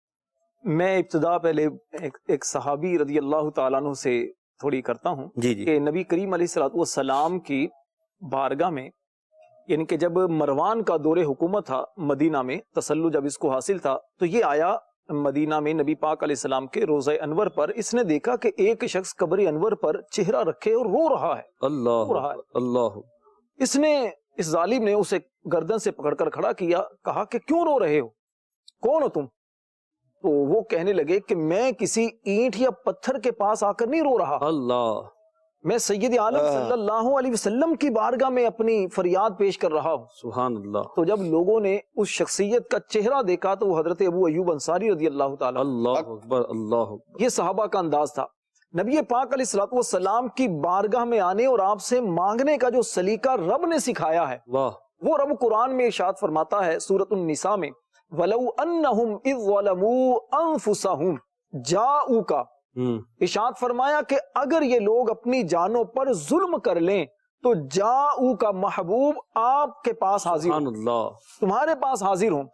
S3: میں ابتدا پہلے ایک صحابی رضی اللہ تعالیٰ عنہ سے تھوڑی کرتا ہوں
S2: جی جی،
S3: کہ نبی کریم علیہ الصلوۃ والسلام کی بارگاہ میں، یعنی کہ جب مروان کا دور حکومت تھا مدینہ میں، تسلط جب اس کو حاصل تھا، تو یہ آیا مدینہ میں نبی پاک علیہ السلام کے روضہ انور پر۔ اس نے دیکھا کہ ایک شخص قبر انور پر چہرہ رکھے اور رو رہا ہے،
S2: اللہ
S3: رو رہا ہے۔
S2: اللہ،
S3: اس نے، اس ظالم نے اسے گردن سے پکڑ کر کھڑا کیا، کہا کہ کیوں رو رہے ہو، کون ہو تم؟ تو وہ کہنے لگے کہ میں کسی اینٹ یا پتھر کے پاس آ کر نہیں رو رہا،
S2: اللہ،
S3: میں سید عالم صلی اللہ علیہ وسلم کی بارگاہ میں اپنی فریاد پیش کر رہا ہوں۔
S2: سبحان اللہ،
S3: تو جب لوگوں نے اس شخصیت کا چہرہ دیکھا تو وہ حضرت ابو ایوب انصاری رضی اللہ تعالیٰ،
S2: اللہ اکبر، اللہ اکبر۔
S3: یہ صحابہ کا انداز تھا۔ نبی پاک علیہ الصلوۃ والسلام کی بارگاہ میں آنے اور آپ سے مانگنے کا جو سلیقہ رب نے سکھایا ہے،
S2: واہ،
S3: وہ رب قرآن میں ارشاد فرماتا ہے سورۃ النساء میں، وَلَوْ أَنَّهُمْ إِذْ ظَلَمُوا أَنفُسَهُمْ جَاءُوكَ، ارشاد فرمایا کہ اگر یہ لوگ اپنی جانوں پر ظلم کر لیں تو جاءوکا، محبوب آپ کے پاس حاضر
S2: سبحان
S3: ہوں،
S2: اللہ،
S3: تمہارے پاس حاضر ہوں،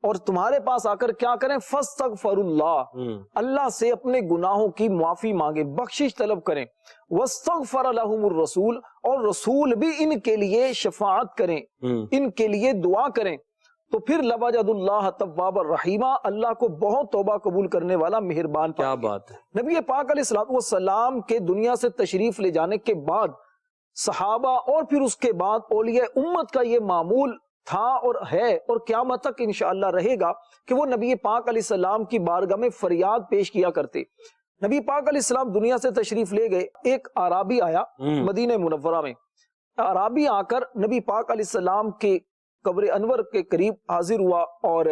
S3: اور تمہارے پاس آ کر کیا کریں؟ فَاسْتَغْفَرُ اللَّهِ، اللہ سے اپنے گناہوں کی معافی مانگے، بخشش طلب کریں، وَاسْتَغْفَرَ لَهُمُ الرَّسُولُ، اور رسول بھی ان کے لیے شفاعت کریں، ان کے لیے دعا کریں، تو پھر لَوَجَدُ اللَّهَ تَوَّابًا رَحِیمًا، اللہ کو بہت توبہ قبول کرنے والا مہربان
S2: کیا
S3: پائیں گے۔
S2: بات ہے۔
S3: نبی پاک علیہ الصلوۃ والسلام کے دنیا سے تشریف لے جانے کے بعد صحابہ اور پھر اس کے بعد اولیاء امت کا یہ معمول تھا اور ہے اور قیامت تک انشاءاللہ رہے گا کہ وہ نبی پاک علیہ السلام کی بارگاہ میں فریاد پیش کیا کرتے۔ نبی پاک علیہ السلام دنیا سے تشریف لے گئے، ایک اعرابی آیا مدینہ منورہ میں، اعرابی آ کر نبی پاک علیہ السلام کے قبر انور کے قریب حاضر ہوا اور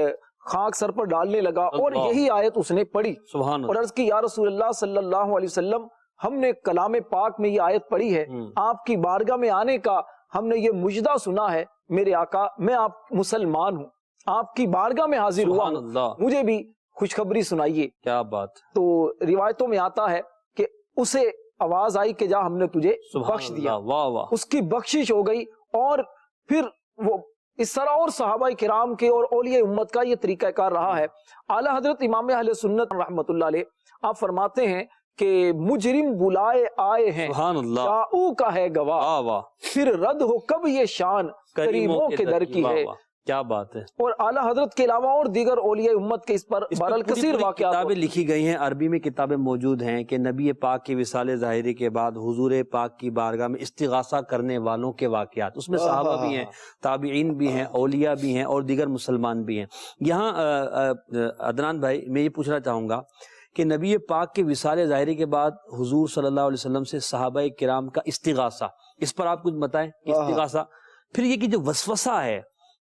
S3: خاک سر پر ڈالنے لگا، اور یہی آیت اس نے پڑھی
S2: سبحان
S3: اور عرض کی، یا رسول اللہ صلی اللہ علیہ وسلم، ہم نے کلام پاک میں یہ آیت پڑھی ہے، آپ کی بارگاہ میں آنے کا ہم نے یہ مجدہ سنا ہے، میرے آقا میں آپ مسلمان ہوں، آپ کی بارگاہ میں حاضر ہوا
S2: سبحان
S3: ہوں،
S2: اللہ،
S3: مجھے بھی خوشخبری سنائیے۔
S2: کیا بات ہے،
S3: تو روایتوں میں آتا ہے کہ اسے آواز آئی کہ جا ہم نے تجھے
S2: سبحان
S3: بخش دیا،
S2: اللہ، واہ واہ،
S3: اس کی بخشش ہو گئی۔ اور پھر وہ اس طرح اور صحابہ کرام کے اور اولیاء امت کا یہ طریقہ کار رہا ہے۔ اعلیٰ حضرت امام اہل سنت رحمۃ اللہ علیہ آپ فرماتے ہیں کہ مجرم بلائے آئے ہیں،
S2: سبحان اللہ،
S3: جاؤ کا ہے گواہ،
S2: واہ واہ،
S3: پھر رد ہو کب یہ شان، کریموں کے در کی
S2: واہ
S3: ہے۔
S2: واہ، کیا بات ہے۔
S3: اور اعلیٰ حضرت کے علاوہ اور دیگر اولیاء امت کے اس پر بہرحال کثیر واقعات
S2: کتابیں لکھی گئی ہیں، عربی میں کتابیں موجود ہیں کہ نبی پاک کی وصال ظاہری کے بعد حضور پاک کی بارگاہ میں استغاثہ کرنے والوں کے واقعات، اس میں صحابہ بھی ہیں، تابعین بھی ہیں، اولیاء بھی ہیں اور دیگر مسلمان بھی ہیں۔ یہاں عدنان بھائی میں یہ پوچھنا چاہوں گا کہ نبی پاک کے وصال ظاہری کے بعد حضور صلی اللہ علیہ وسلم سے صحابہ کرام کا استغاثہ، اس پر آپ کچھ بتائیں کہ استغاثہ، پھر یہ کہ جو وسوسہ ہے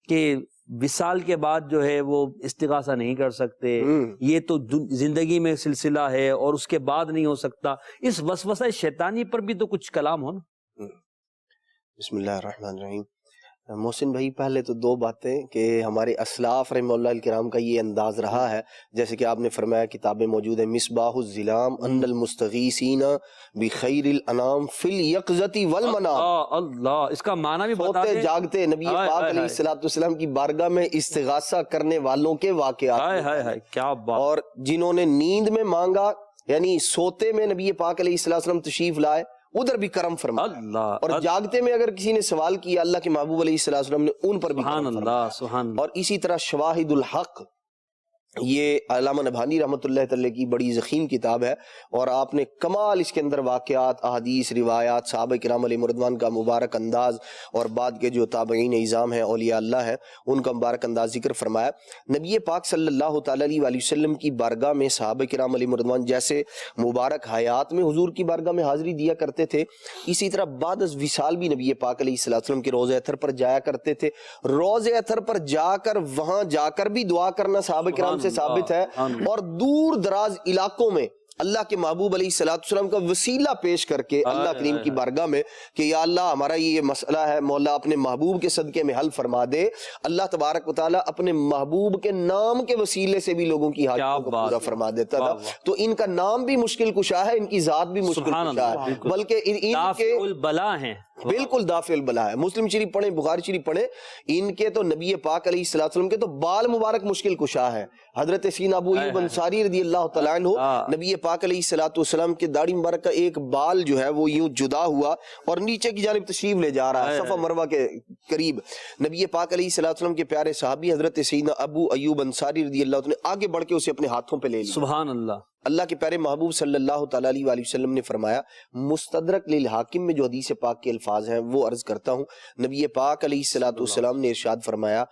S2: کہ وصال کے بعد جو ہے وہ استغاثہ نہیں کر سکتے، یہ تو زندگی میں سلسلہ ہے اور اس کے بعد نہیں ہو سکتا، اس وسوسہ شیطانی پر بھی تو کچھ کلام ہو نا۔
S4: بسم اللہ الرحمن الرحیم۔ محسن بھائی، پہلے تو دو باتیں کہ ہمارے اسلاف رحمہ اللہ الکرام کا یہ انداز رہا ہے، جیسے کہ آپ نے فرمایا کتابیں موجود ہیں، مصباح الظلام ان المستغیثین بخیر الانام فی الیقظۃ والمنام،
S2: اللہ، اس کا معنی بھی بتا
S4: سوتے
S2: دیں۔
S4: جاگتے نبی پاک علیہ الصلوۃ والسلام کی بارگاہ میں استغاثہ کرنے والوں کے واقعات،
S2: کیا بات،
S4: اور جنہوں نے نیند میں مانگا، یعنی سوتے میں نبی پاک علیہ السلام تشریف لائے ادھر بھی کرم فرمایا.
S2: اللہ.
S4: اور جاگتے میں اگر کسی نے سوال کیا اللہ کے محبوب علیہ الصلوۃ والسلام نے ان پر بھی
S2: سبحان
S4: کرم
S2: اللہ
S4: فرمایا.
S2: سبحان اللہ.
S4: اور اسی طرح شواہد الحق، یہ علامہ نبھانی رحمۃ اللہ تعالی کی بڑی ضخیم کتاب ہے، اور آپ نے کمال اس کے اندر واقعات، احادیث، روایات، صحابہ کرام علیہ رضوان کا مبارک انداز، اور بعد کے جو تابعین اعظام ہیں، اولیاء اللہ ہیں، ان کا مبارک انداز ذکر فرمایا. نبی پاک صلی اللہ تعالی علیہ وآلہ وسلم کی بارگاہ میں صحابہ کرام علیہ رضوان جیسے مبارک حیات میں حضور کی بارگاہ میں حاضری دیا کرتے تھے، اسی طرح بعد از وصال بھی نبی پاک علیہ الصلوۃ والسلام کے روضہ اطہر پر جایا کرتے تھے. روضہ اطہر پر جا کر وہاں جا کر بھی دعا کرنا صحابہ کرام سے ثابت ہے، اور دور دراز علاقوں میں اللہ کے محبوب علیہ الصلوۃ والسلام کا وسیلہ پیش کر کے اللہ کریم کی بارگاہ میں کہ یا اللہ ہمارا یہ مسئلہ ہے، مولا اپنے محبوب کے صدقے میں حل فرما دے. اللہ تبارک و تعالیٰ اپنے محبوب کے نام کے وسیلے سے بھی لوگوں کی حاجتوں کو پورا فرما دیتا تھا. تو ان کا نام بھی مشکل کشا ہے، ان کی ذات بھی مشکل کشا ہے، بلکہ ان کے
S2: البلا ہیں،
S4: بالکل دافع البلا ہے. مسلم شریف پڑھیں، بخاری شریف پڑھیں، ان کے تو نبی پاک علیہ الصلوۃ والسلام کے تو بال مبارک مشکل کشا ہے. حضرت سیدنا ابو ایوب انصاری رضی اللہ تعالیٰ عنہ، نبی پاک علیہ الصلوۃ والسلام کے داڑھی مبارک کا ایک بال جو ہے وہ یوں جدا ہوا اور نیچے کی جانب تشریف لے جا رہا ہے صفا مروہ کے قریب. نبی پاک علیہ الصلوۃ والسلام کے پیارے صحابی حضرت سیدنا ابو ایوب انصاری رضی اللہ عنہ نے آگے بڑھ کے اسے اپنے ہاتھوں پہ لے لیا.
S2: سبحان اللہ.
S4: اللہ کے پیارے محبوب صلی اللہ تعالیٰ علیہ وآلہ وسلم نے فرمایا، مستدرک للحاکم میں جو حدیث پاک کے الفاظ ہیں وہ عرض کرتا ہوں. نبی پاک علیہ الصلوۃ والسلام نے ارشاد فرمایا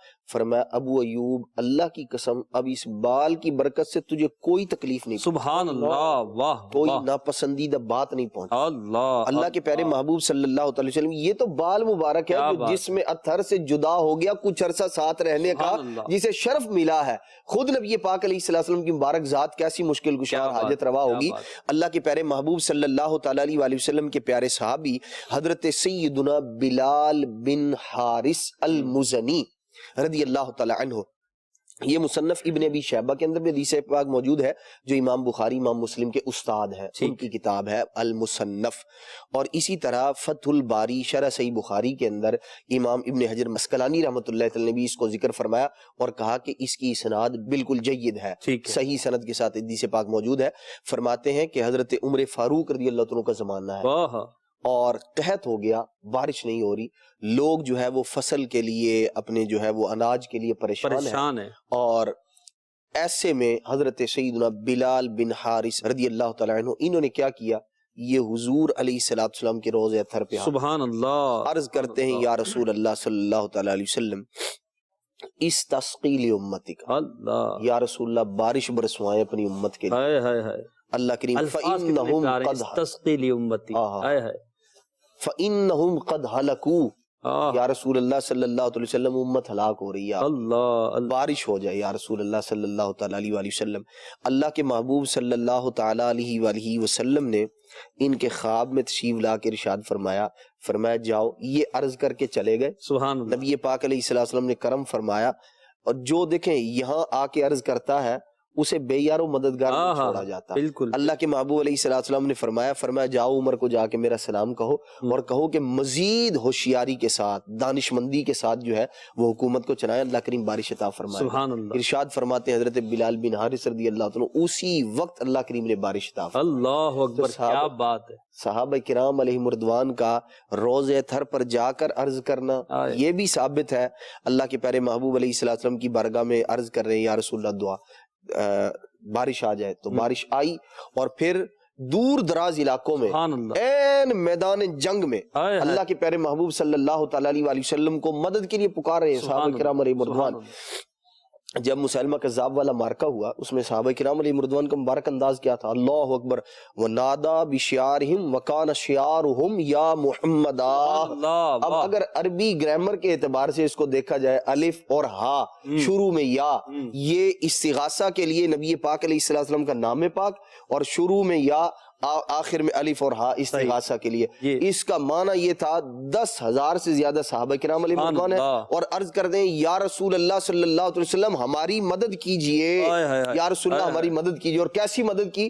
S4: ابو ایوب اللہ کی قسم اب اس بال کی برکت سے تجھے کوئی تکلیف نہیں،
S2: سبحان اللہ. واہ،
S4: کوئی ناپسندیدہ بات نہیں پہنچ.
S2: اللہ.
S4: اللہ کے پیارے محبوب صلی اللہ تعالی وسلم، یہ تو بال مبارک ہے جو جس میں اطہر سے جدا ہو گیا، کچھ عرصہ ساتھ رہنے کا جسے شرف ملا ہے. خود نبی پاک علیہ الصلوۃ والسلام کی مبارک ذات کیسی مشکل کشا اور حاجت روا ہوگی. اللہ کے پیارے محبوب صلی اللہ تعالی علیہ وآلہ وسلم کے پیارے صحابی حضرت سیدنا بلال بن حارث المزنی رضی اللہ تعالی عنہ، یہ مصنف ابن ابی شیبہ کے اندر بھی حدیث پاک موجود ہے جو امام بخاری امام مسلم کے استاد ہیں، ان کی کتاب ہے المصنف. اور اسی طرح فتح الباری شرح صحیح بخاری کے اندر امام ابن حجر مسقلانی رحمۃ اللہ تعالی نے بھی اس کو ذکر فرمایا اور کہا کہ اس کی اسناد بالکل جید ہے، صحیح سند کے ساتھ حدیث پاک موجود ہے. فرماتے ہیں کہ حضرت عمر فاروق رضی اللہ عنہ کا زمانہ ہے اور قحط ہو گیا، بارش نہیں ہو رہی، لوگ جو ہے وہ فصل کے لیے اپنے جو ہے وہ اناج کے لیے پریشان ہیں. اور ایسے میں حضرت سیدنا بلال بن حارث رضی اللہ تعالیٰ عنہ انہوں نے کیا کیا، یہ حضور علیہ الصلوۃ والسلام کے روضہ اطہر پہ
S2: سبحان اللہ
S4: عرض کرتے ہیں یا رسول اللہ صلی اللہ تعالیٰ علیہ وسلم استسقی لامتک،
S2: اللہ
S4: یا رسول اللہ بارش برسوائیں اپنی امت کے لیے. اللہ کریم فإنہم قد
S2: تسقی لامتی،
S4: فإنہم قد ہلکوا، یا رسول اللہ صلی اللہ علیہ وسلم امت ہلاک ہو رہی ہے،
S2: اللہ
S4: بارش ہو جائے یا رسول اللہ صلی اللہ تعالیٰ علیہ وآلہ وسلم. اللہ کے محبوب صلی اللہ تعالیٰ علیہ وآلہ وسلم نے ان کے خواب میں تشریف لا کے ارشاد فرمایا جاؤ، یہ عرض کر کے چلے گئے.
S2: سبحان اللہ.
S4: نبی پاک علیہ الصلوۃ والسلام نے کرم فرمایا، اور جو دیکھیں یہاں آ کے عرض کرتا ہے اسے بے یار و مددگار نہیں چھوڑا جاتا.
S2: بالکل.
S4: اللہ کے محبوب علیہ الصلوۃ والسلام نے فرمایا جاؤ عمر کو جا کے میرا سلام کہو اور کہو کہ مزید ہوشیاری کے ساتھ دانش مندی کے ساتھ جو ہے وہ حکومت کو چلائیں، اللہ کریم بارش عطا فرمائے.
S2: سبحان اللہ.
S4: ارشاد فرماتے ہیں حضرت بلال بن حارث رضی اللہ عنہ اسی وقت اللہ کریم نے بارش عطا فرمائی.
S2: اللہ اکبر، کیا بات ہے.
S4: صحابہ کرام علیہم رضوان کا روضہ اطہر پر جا کر عرض کرنا یہ بھی ثابت ہے. اللہ کے پیارے محبوب علیہ الصلوۃ والسلام کی بارگاہ میں عرض کر رہے ہیں یا رسول اللہ دعا بارش آ جائے، تو بارش آئی. اور پھر دور دراز علاقوں میں این میدان جنگ میں اللہ کے پیارے محبوب صلی اللہ تعالیٰ علیہ وآلہ وسلم کو مدد کے لیے پکار رہے ہیں صحابہ کرام علیہ رضوان. جب مسلمہ کذاب والا مارکہ ہوا اس میں صحابہ کرام علیہ رضوان کا مبارک انداز کیا تھا، اللہ اکبر، وَنَادَا بِشِعَارِهِمْ وَكَانَ شِعَارُهُمْ يَا مُحَمَّدَا. اب اگر عربی گرامر کے اعتبار سے اس کو دیکھا جائے، الف اور ہا شروع میں یا، یہ استغاثہ کے لیے نبی پاک علیہ الصلوۃ والسلام کا نام پاک، اور شروع میں یا آخر میں الف اور ہا استغاثہ کے لیے. اس کا معنی یہ تھا 10,000 سے زیادہ صحابہ کرام علیہ رضوان ہیں اور عرض کر دیں یا رسول اللہ صلی اللہ علیہ وسلم ہماری مدد کیجئے، یا رسول اللہ ہماری مدد کیجئے. اور کیسی مدد کی؟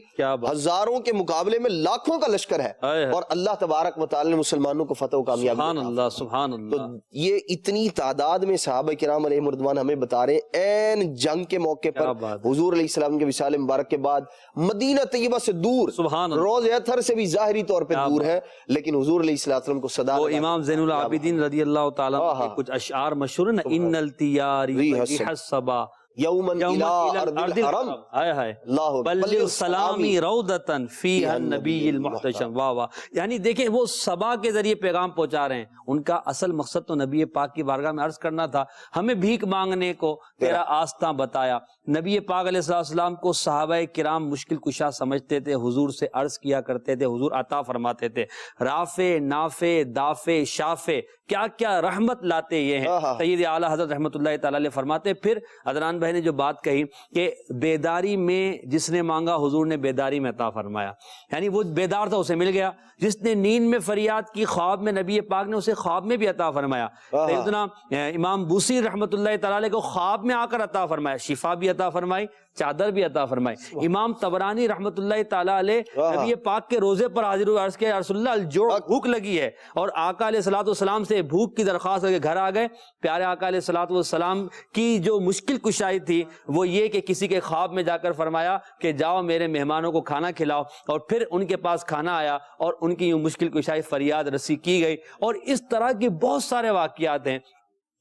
S4: ہزاروں کے مقابلے میں لاکھوں کا لشکر ہے اور اللہ تبارک و تعالی نے مسلمانوں کو فتح و کامیابی.
S2: سبحان اللہ سبحان اللہ.
S4: تو یہ اتنی تعداد میں صحابہ کرام علیہ رضوان ہمیں بتا رہے ہیں این جنگ کے موقع پر حضور علیہ السلام کے وصال مبارک کے بعد مدینہ طیبہ سے دور روز ایتھر سے بھی ظاہری طور پہ دور ہے، لیکن حضور علیہ السلام کو صدا
S2: وہ امام زین العابدین رضی اللہ تعالیٰ عنہ کے کچھ اشعار مشہور ہیں نا، ان التیاری ریح الصبا
S4: یومن الى ارض الحرم
S2: بلغ سلامی روضتاً فیہا النبی المحتشم. واہ واہ. یعنی دیکھیں وہ صبا کے ذریعے پیغام پہنچا رہے ہیں. ان کا اصل مقصد تو نبی پاک کی بارگاہ میں عرض کرنا تھا، ہمیں بھیک مانگنے کو تیرا آستاں بتایا. نبی پاک علیہ السلام کو صحابہ کرام مشکل کشا سمجھتے تھے، حضور سے عرض کیا کرتے تھے، حضور عطا فرماتے تھے. رافع، نافع، دافع، شافع، کیا کیا رحمت لاتے یہ ہیں. سید اعلیٰ حضرت رحمۃ اللہ تعالیٰ علیہ فرماتے. پھر عدنان بھائی نے جو بات کہی کہ بیداری میں جس نے مانگا حضور نے بیداری میں عطا فرمایا، یعنی وہ بیدار تھا اسے مل گیا. جس نے نیند میں فریاد کی خواب میں نبی پاک نے اسے خواب میں بھی عطا فرمایا. سیدنا امام بوسی رحمۃ اللہ تعالیٰ علیہ کو خواب میں آ کر عطا فرمایا، شفا بھی عطا فرمائی، چادر بھی عطا فرمائی. امام طبرانی رحمۃ اللہ تعالیٰ علیہ نبی پاک کے روزے پر حاضر ہوئے، عرض کیا رسول اللہ الجوع، بھوک لگی ہے، اور آقا علیہ الصلوۃ والسلام سے بھوک کی درخواست کر کے گھر آ گئے. پیارے آقا علیہ الصلوۃ والسلام کی جو مشکل کشائی تھی وہ یہ کہ کسی کے خواب میں جا کر فرمایا کہ جاؤ میرے مہمانوں کو کھانا کھلاؤ، اور پھر ان کے پاس کھانا آیا اور ان کی یوں مشکل کشائی فریاد رسی کی گئی. اور اس طرح کے بہت سارے واقعات ہیں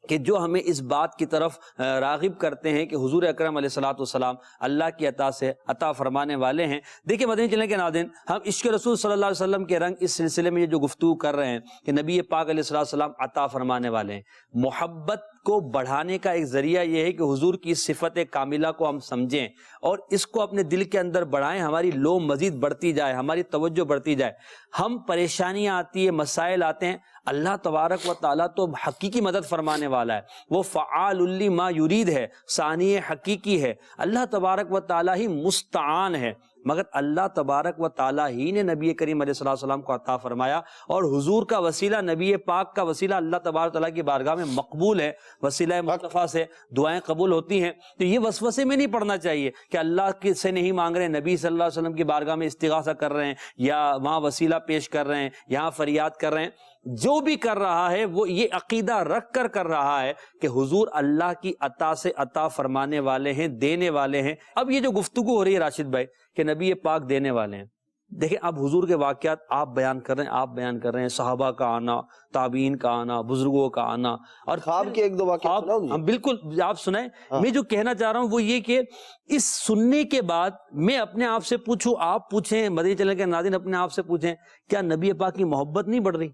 S2: کہ جو ہمیں اس بات کی طرف راغب کرتے ہیں کہ حضور اکرم علیہ الصلوۃ والسلام اللہ کی عطا سے عطا فرمانے والے ہیں. دیکھیں مدنی چینل کے ناظرین، ہم عشق رسول صلی اللہ علیہ وسلم کے رنگ اس سلسلے میں یہ جو گفتگو کر رہے ہیں کہ نبی پاک علیہ الصلوۃ والسلام عطا فرمانے والے ہیں. محبت کو بڑھانے کا ایک ذریعہ یہ ہے کہ حضور کی صفت کاملہ کو ہم سمجھیں اور اس کو اپنے دل کے اندر بڑھائیں، ہماری لو مزید بڑھتی جائے، ہماری توجہ بڑھتی جائے. ہم پریشانیاں آتی ہیں، مسائل آتے ہیں، اللہ تبارک و تعالیٰ تو حقیقی مدد فرمانے والا ہے، وہ فعال لما یرید ہے، ثانی حقیقی ہے. اللہ تبارک و تعالیٰ ہی مستعان ہے، مگر اللہ تبارک و تعالیٰ ہی نے نبی کریم علیہ الصلوۃ والسلام کو عطا فرمایا. اور حضور کا وسیلہ، نبی پاک کا وسیلہ اللہ تبارک و تعالیٰ کی بارگاہ میں مقبول ہے. وسیلہ مصطفیٰ سے دعائیں قبول ہوتی ہیں. تو یہ وسوسے میں نہیں پڑنا چاہیے کہ اللہ کی سے نہیں مانگ رہے ہیں، نبی صلی اللہ علیہ وسلم کی بارگاہ میں استغاثہ کر رہے ہیں یا وہاں وسیلہ پیش کر رہے ہیں، یہاں فریاد کر رہے ہیں. جو بھی کر رہا ہے وہ یہ عقیدہ رکھ کر رہا ہے کہ حضور اللہ کی عطا سے عطا فرمانے والے ہیں، دینے والے ہیں. اب یہ جو گفتگو ہو رہی ہے راشد بھائی کہ نبی پاک دینے والے ہیں، دیکھیں اب حضور کے واقعات آپ بیان کر رہے ہیں، صحابہ کا آنا، تابعین کا آنا، بزرگوں کا آنا، اور
S4: خواب کے ایک دو واقعات
S2: بالکل آپ سنائیں. میں جو کہنا چاہ رہا ہوں وہ یہ کہ اس سننے کے بعد میں اپنے آپ سے پوچھوں، آپ پوچھیں، مدنی چینل کے ناظرین اپنے آپ سے پوچھیں، کیا نبی پاک کی محبت نہیں بڑھ رہی؟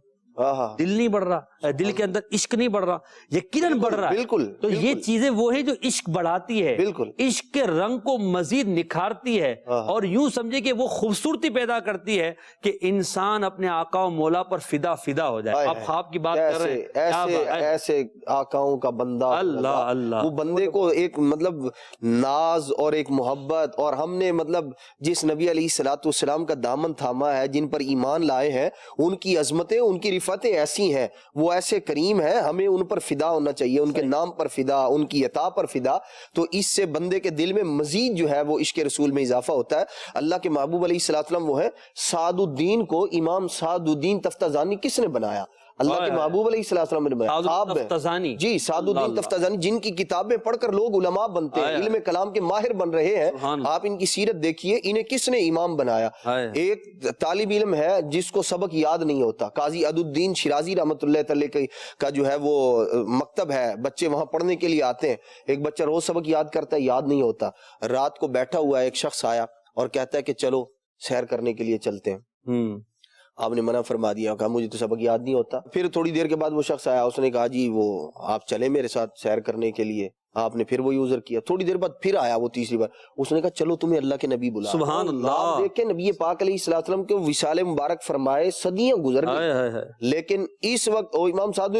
S2: دل نہیں بڑھ رہا، دل کے اندر عشق نہیں بڑھ رہا؟ یقیناً بڑھ رہا ہے.
S4: بالکل.
S2: تو یہ چیزیں وہ ہیں جو عشق بڑھاتی ہے،
S4: بالکل
S2: عشق کے رنگ کو مزید نکھارتی ہے، اور یوں سمجھے کہ وہ خوبصورتی پیدا کرتی ہے کہ انسان اپنے آقا و مولا پر فدا ہو جائے. آپ خواب کی بات کر رہے ہیں،
S4: ایسے آقاؤں کا بندہ، اللہ اللہ، وہ بندے کو ایک مطلب ناز اور ایک محبت، اور ہم نے مطلب جس نبی علیہ الصلوۃ والسلام کا دامن تھاما ہے، جن پر ایمان لائے ہیں، ان کی عظمتیں، ان کی فتح ایسی ہیں، وہ ایسے کریم ہیں، ہمیں ان پر فدا ہونا چاہیے، ان کے نام پر فدا، ان کی عطا پر فدا. تو اس سے بندے کے دل میں مزید جو ہے وہ عشق رسول میں اضافہ ہوتا ہے. اللہ کے محبوب علیہ السلام وہ ہے. سعد الدین کو امام سعد الدین تفتازانی کس نے بنایا؟ اللہ کے محبوب علیہ السلام نے بنایا. جی، سعد الدین تفتازانی، جن کی کتابیں پڑھ کر لوگ علماء بنتے ہیں، علم کلام کے ماہر بن رہے ہیں. آپ ان کی سیرت دیکھیے، انہیں کس نے امام بنایا؟ ایک طالب علم ہے جس کو سبق یاد نہیں ہوتا، قاضی عدد الدین شیرازی رحمۃ اللہ تعالی کا جو ہے وہ مکتب ہے، بچے وہاں پڑھنے کے لیے آتے ہیں. ایک بچہ روز سبق یاد کرتا ہے، یاد نہیں ہوتا. رات کو بیٹھا ہوا ایک شخص آیا اور کہتا ہے کہ چلو سیر کرنے کے لیے چلتے ہیں. آپ نے منع فرما دیا، کہا مجھے تو سبق یاد نہیں ہوتا. پھر تھوڑی دیر کے بعد وہ شخص آیا، اس نے کہا جی وہ آپ چلیں میرے ساتھ سیر کرنے کے لیے. آپ نے پھر وہی عذر کیا. تھوڑی دیر بعد پھر آیا وہ تیسری بار، اس نے کہا چلو تمہیں اللہ کے نبی بلا.
S2: سبحان اللہ.
S4: دیکھیں نبی پاک علیہ السلام کے وصال مبارک فرمائے صدیاں گزر گئی، لیکن اس وقت امام سعد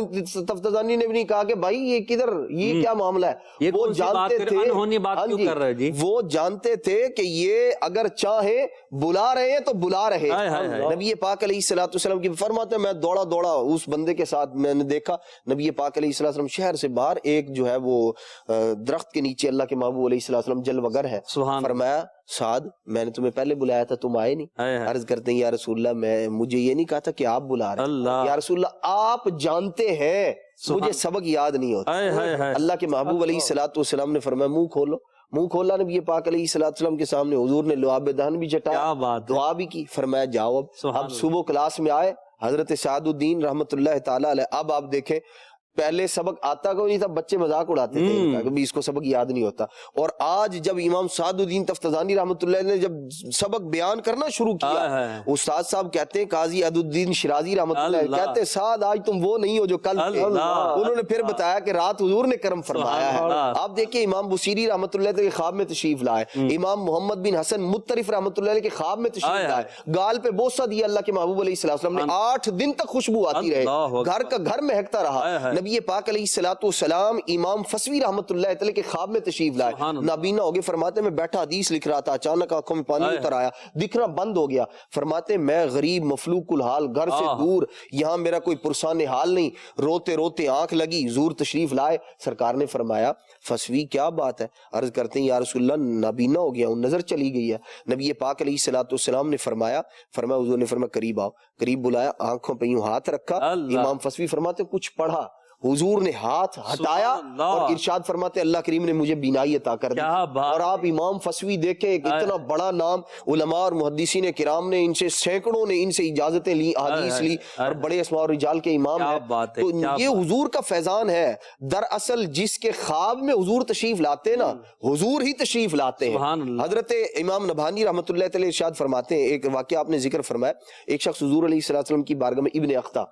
S4: تفتازانی نے بھی نہیں کہا کہ بھائی یہ کدھر، یہ کیا معاملہ ہے. وہ جانتے تھے، وہ جانتے تھے کہ یہ اگر چاہیں بلا رہے ہیں تو بلا رہے. نبی پاک علیہ السلام کی فرماتے ہیں میں دوڑا اس بندے کے ساتھ، میں نے دیکھا نبی پاک علیہ السلام شہر سے باہر ایک جو ہے وہ درخت کے نیچے اللہ کے محبوب علیہ السلام جلوہ گر ہے. فرمایا سعد میں نے تمہیں پہلے بلایا تھا، تم آئے نہیں. عرض کرتے ہیں یا رسول اللہ مجھے یہ نہیں کہا تھا کہ آپ بلا رہے ہیں، یا رسول اللہ آپ جانتے ہیں مجھے سبق یاد نہیں ہوتا. اللہ کے محبوب علیہ السلام نے فرمایا منہ کھولو. منہ کھولا نبی پاک علیہ الصلوۃ والسلام کے سامنے، حضور نے لعاب دہن بھی چٹایا، دعا بھی کی، فرمایا جاؤ اب صبح کلاس میں آئے حضرت سعد الدین رحمت اللہ تعالیٰ علیہ۔ اب آپ دیکھیں پہلے سبق آتا کوئی نہیں تھا، بچے مذاق اڑاتے تھے ان کا کہ اس کو سبق یاد نہیں ہوتا، اور آج جب امام سعد الدین تفتزانی رحمۃ اللہ نے جب سبق بیان کرنا شروع کیا، استاد صاحب کہتے ہیں قاضی عدد الدین شیرازی رحمۃ اللہ کہتے ہیں سعد آج تم وہ نہیں ہو جو کل تھے۔ انہوں نے پھر بتایا کہ رات حضور نے کرم فرمایا ہے۔ آپ دیکھیں امام بصیری رحمۃ اللہ کے خواب میں تشریف لائے، امام محمد بن حسن مطرف رحمۃ اللہ کے خواب میں تشریف لائے، گال پہ بوسہ دیا اللہ کے محبوب علیہ السلام نے، 8 دن تک خوشبو آتی رہے، گھر کا گھر مہکتا رہا۔ نبی پاک علیہ الصلوۃ والسلام امام فسوی رحمۃ اللہ تعالی کے خواب میں تشریف لائے، نابینا ہو گئے، فرماتے میں بیٹھا حدیث لکھ رہا تھا، اچانک آنکھوں میں پانی اتر آیا، دکھنا بند ہو گیا، فرماتے میں غریب مفلوق الحال، گھر سے دور، یہاں میرا کوئی پرسان حال نہیں، روتے روتے آنکھ لگی، حضور تشریف لائے، سرکار نے فرمایا فسوی کیا بات ہے؟ عرض کرتے ہیں یا رسول اللہ نابینا ہو گیا ہوں، نظر چلی گئی ہے۔ نبی پاک علیہ الصلوۃ والسلام نے فرمایا حضور نے فرمایا قریب آؤ، قریب بلایا، آنکھوں پہ یوں ہاتھ رکھا، امام فسوی فرماتے کچھ پڑھا، حضور نے ہاتھ ہٹایا اور ارشاد فرماتے اللہ کریم نے مجھے بینائی عطا کر دی۔ اور آپ امام فسوی دیکھیں، اتنا بڑا نام، علماء اور محدثین کرام نے ان سے سینکڑوں نے ان سے اجازتیں لی، احادیث لی، اور بڑے اسماء اور رجال کے امام ہیں۔ تو یہ حضور کا فیضان ہے۔ دراصل جس کے خواب میں حضور تشریف لاتے نا، حضور ہی تشریف لاتے ہیں۔ حضرت امام نبھانی رحمۃ اللہ تعالی ارشاد فرماتے ہیں، ایک واقعہ آپ نے ذکر فرمایا، ایک شخص حضور علیہ الصلوۃ والسلام کی بارگاہ میں، ابن اختا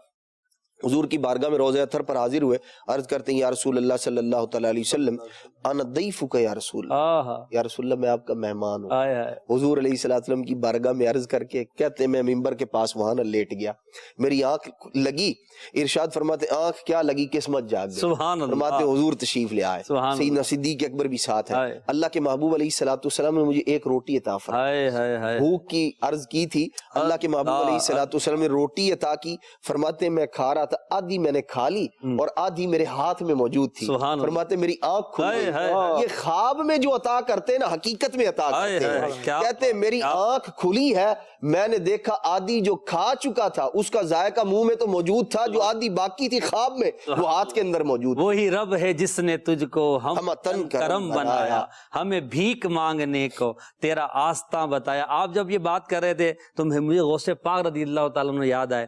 S4: حضور کی بارگاہ میں روضہ اطہر پر حاضر ہوئے، عرض کرتے ہیں یا رسول اللہ صلی اللہ تعالی علیہ وسلم انا ضیفک یا رسول اللہ، یا رسول اللہ میں آپ کا مہمان ہوں۔ حضور علیہ الصلوۃ والسلام کی بارگاہ میں عرض کر کے کہتے ہیں میں ممبر کے پاس وہاں نہ لیٹ گیا، میری آنکھ لگی، ارشاد فرماتے آنکھ کیا لگی، قسمت جاگ گئی، فرماتے حضور تشریف لے آئے، سیدنا صدیق اکبر بھی ساتھ ہے، اللہ کے محبوب علیہ الصلوۃ والسلام نے مجھے ایک روٹی عطا فرمائی، بھوک کی عرض کی تھی، اللہ کے محبوب علیہ الصلوۃ والسلام نے روٹی عطا کی، فرماتے میں کھا رہا تھا، آدھی میں نے کھا لی اور آدھی میرے ہاتھ میں موجود تھی، فرماتے میری آنکھ کھل گئی۔ یہ خواب میں جو عطا کرتے ہیں نا، حقیقت میں عطا کرتے ہیں۔ کہتے ہیں میری آنکھ کھلی ہے، میں نے دیکھا آدھی جو کھا چکا تھا اس کا ذائقہ منہ میں تو موجود تھا، جو آدھی باقی تھی خواب میں وہ ہاتھ کے اندر موجود۔
S2: وہی رب ہے جس نے تجھ کو ہم تن کرم بنایا، ہمیں بھیک مانگنے کو تیرا آستاں بتایا۔ آپ جب یہ بات کر رہے تھے تو مجھے غوث پاک رضی اللہ تعالیٰ عنہ یاد آئے۔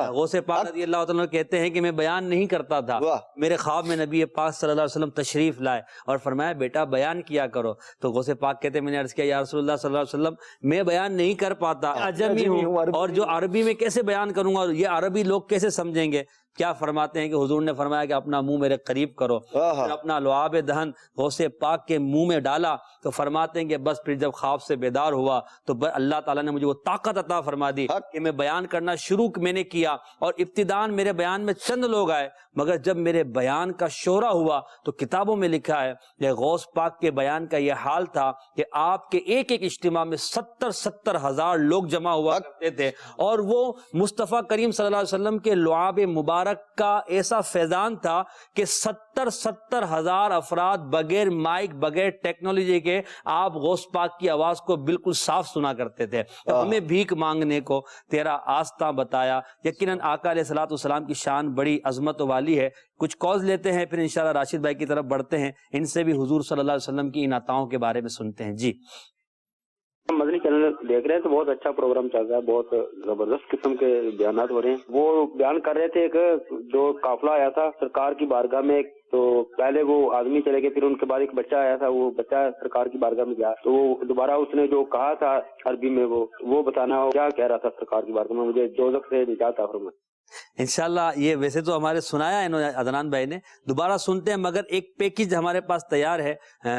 S2: غوث پاک رضی اللہ تعالیٰ عنہ کہتے ہیں کہ میں بیان نہیں کرتا تھا، میرے خواب میں نبی پاک صلی اللہ علیہ وسلم تشریف لائے اور فرمایا بیٹا بیان کیا کرو۔ تو غوث پاک کہتے ہیں میں نے عرض کیا یا رسول اللہ صلی اللہ علیہ وسلم میں بیان نہیں کر پاتا، عجمی ہوں، اور جو عربی میں کیسے بیان کروں گا، اور یہ عربی لوگ کیسے سمجھیں گے؟ کیا فرماتے ہیں کہ حضور نے فرمایا کہ اپنا منہ میرے قریب کرو، پھر اپنا لعاب دہن غوث پاک کے منہ میں ڈالا، تو فرماتے ہیں کہ بس پھر جب خواب سے بیدار ہوا تو اللہ تعالیٰ نے مجھے وہ طاقت عطا فرما دی کہ میں بیان کرنا شروع میں نے کیا، اور ابتداً میرے بیان میں چند لوگ آئے، مگر جب میرے بیان کا شورا ہوا تو کتابوں میں لکھا ہے کہ غوث پاک کے بیان کا یہ حال تھا کہ آپ کے ایک ایک اجتماع میں 70 ہزار لوگ جمع ہوا کرتے تھے، اور وہ مصطفیٰ کریم صلی اللہ علیہ وسلم کے لعاب مبارک کا ایسا فیضان تھا کہ 70 ہزار افراد بغیر مائک بغیر ٹیکنالوجی کے آپ غوث پاک کی آواز کو بالکل صاف سنا کرتے تھے۔ ہمیں بھیک مانگنے کو تیرا آستاں بتایا۔ یقیناً آقا علیہ الصلوۃ والسلام کی شان بڑی عظمت والی ہے۔ کچھ کالز لیتے ہیں پھر انشاءاللہ راشد بھائی کی طرف بڑھتے ہیں، ان سے بھی حضور صلی اللہ علیہ وسلم کی ان عطاؤں کے بارے میں سنتے ہیں۔ جی
S8: مدنی چینل دیکھ رہے ہیں تو بہت اچھا پروگرام چل رہا ہے، بہت زبردست قسم کے بیانات ہو رہے ہیں۔ وہ بیان کر رہے تھے کہ جو قافلہ آیا تھا سرکار کی بارگاہ میں، تو پہلے وہ آدمی چلے گئے، پھر ان کے بعد ایک بچہ آیا تھا، وہ بچہ سرکار کی بارگاہ میں گیا تو وہ دوبارہ اس نے جو کہا تھا عربی میں وہ بتانا کیا کہہ رہا تھا سرکار کی بارگاہ میں، مجھے دوزخ سے نجات عطا فرمائے۔
S2: انشاءاللہ یہ ویسے تو ہمارے سنایا ہے عدنان بھائی نے، دوبارہ سنتے ہیں، مگر ایک پیکیج ہمارے پاس تیار ہے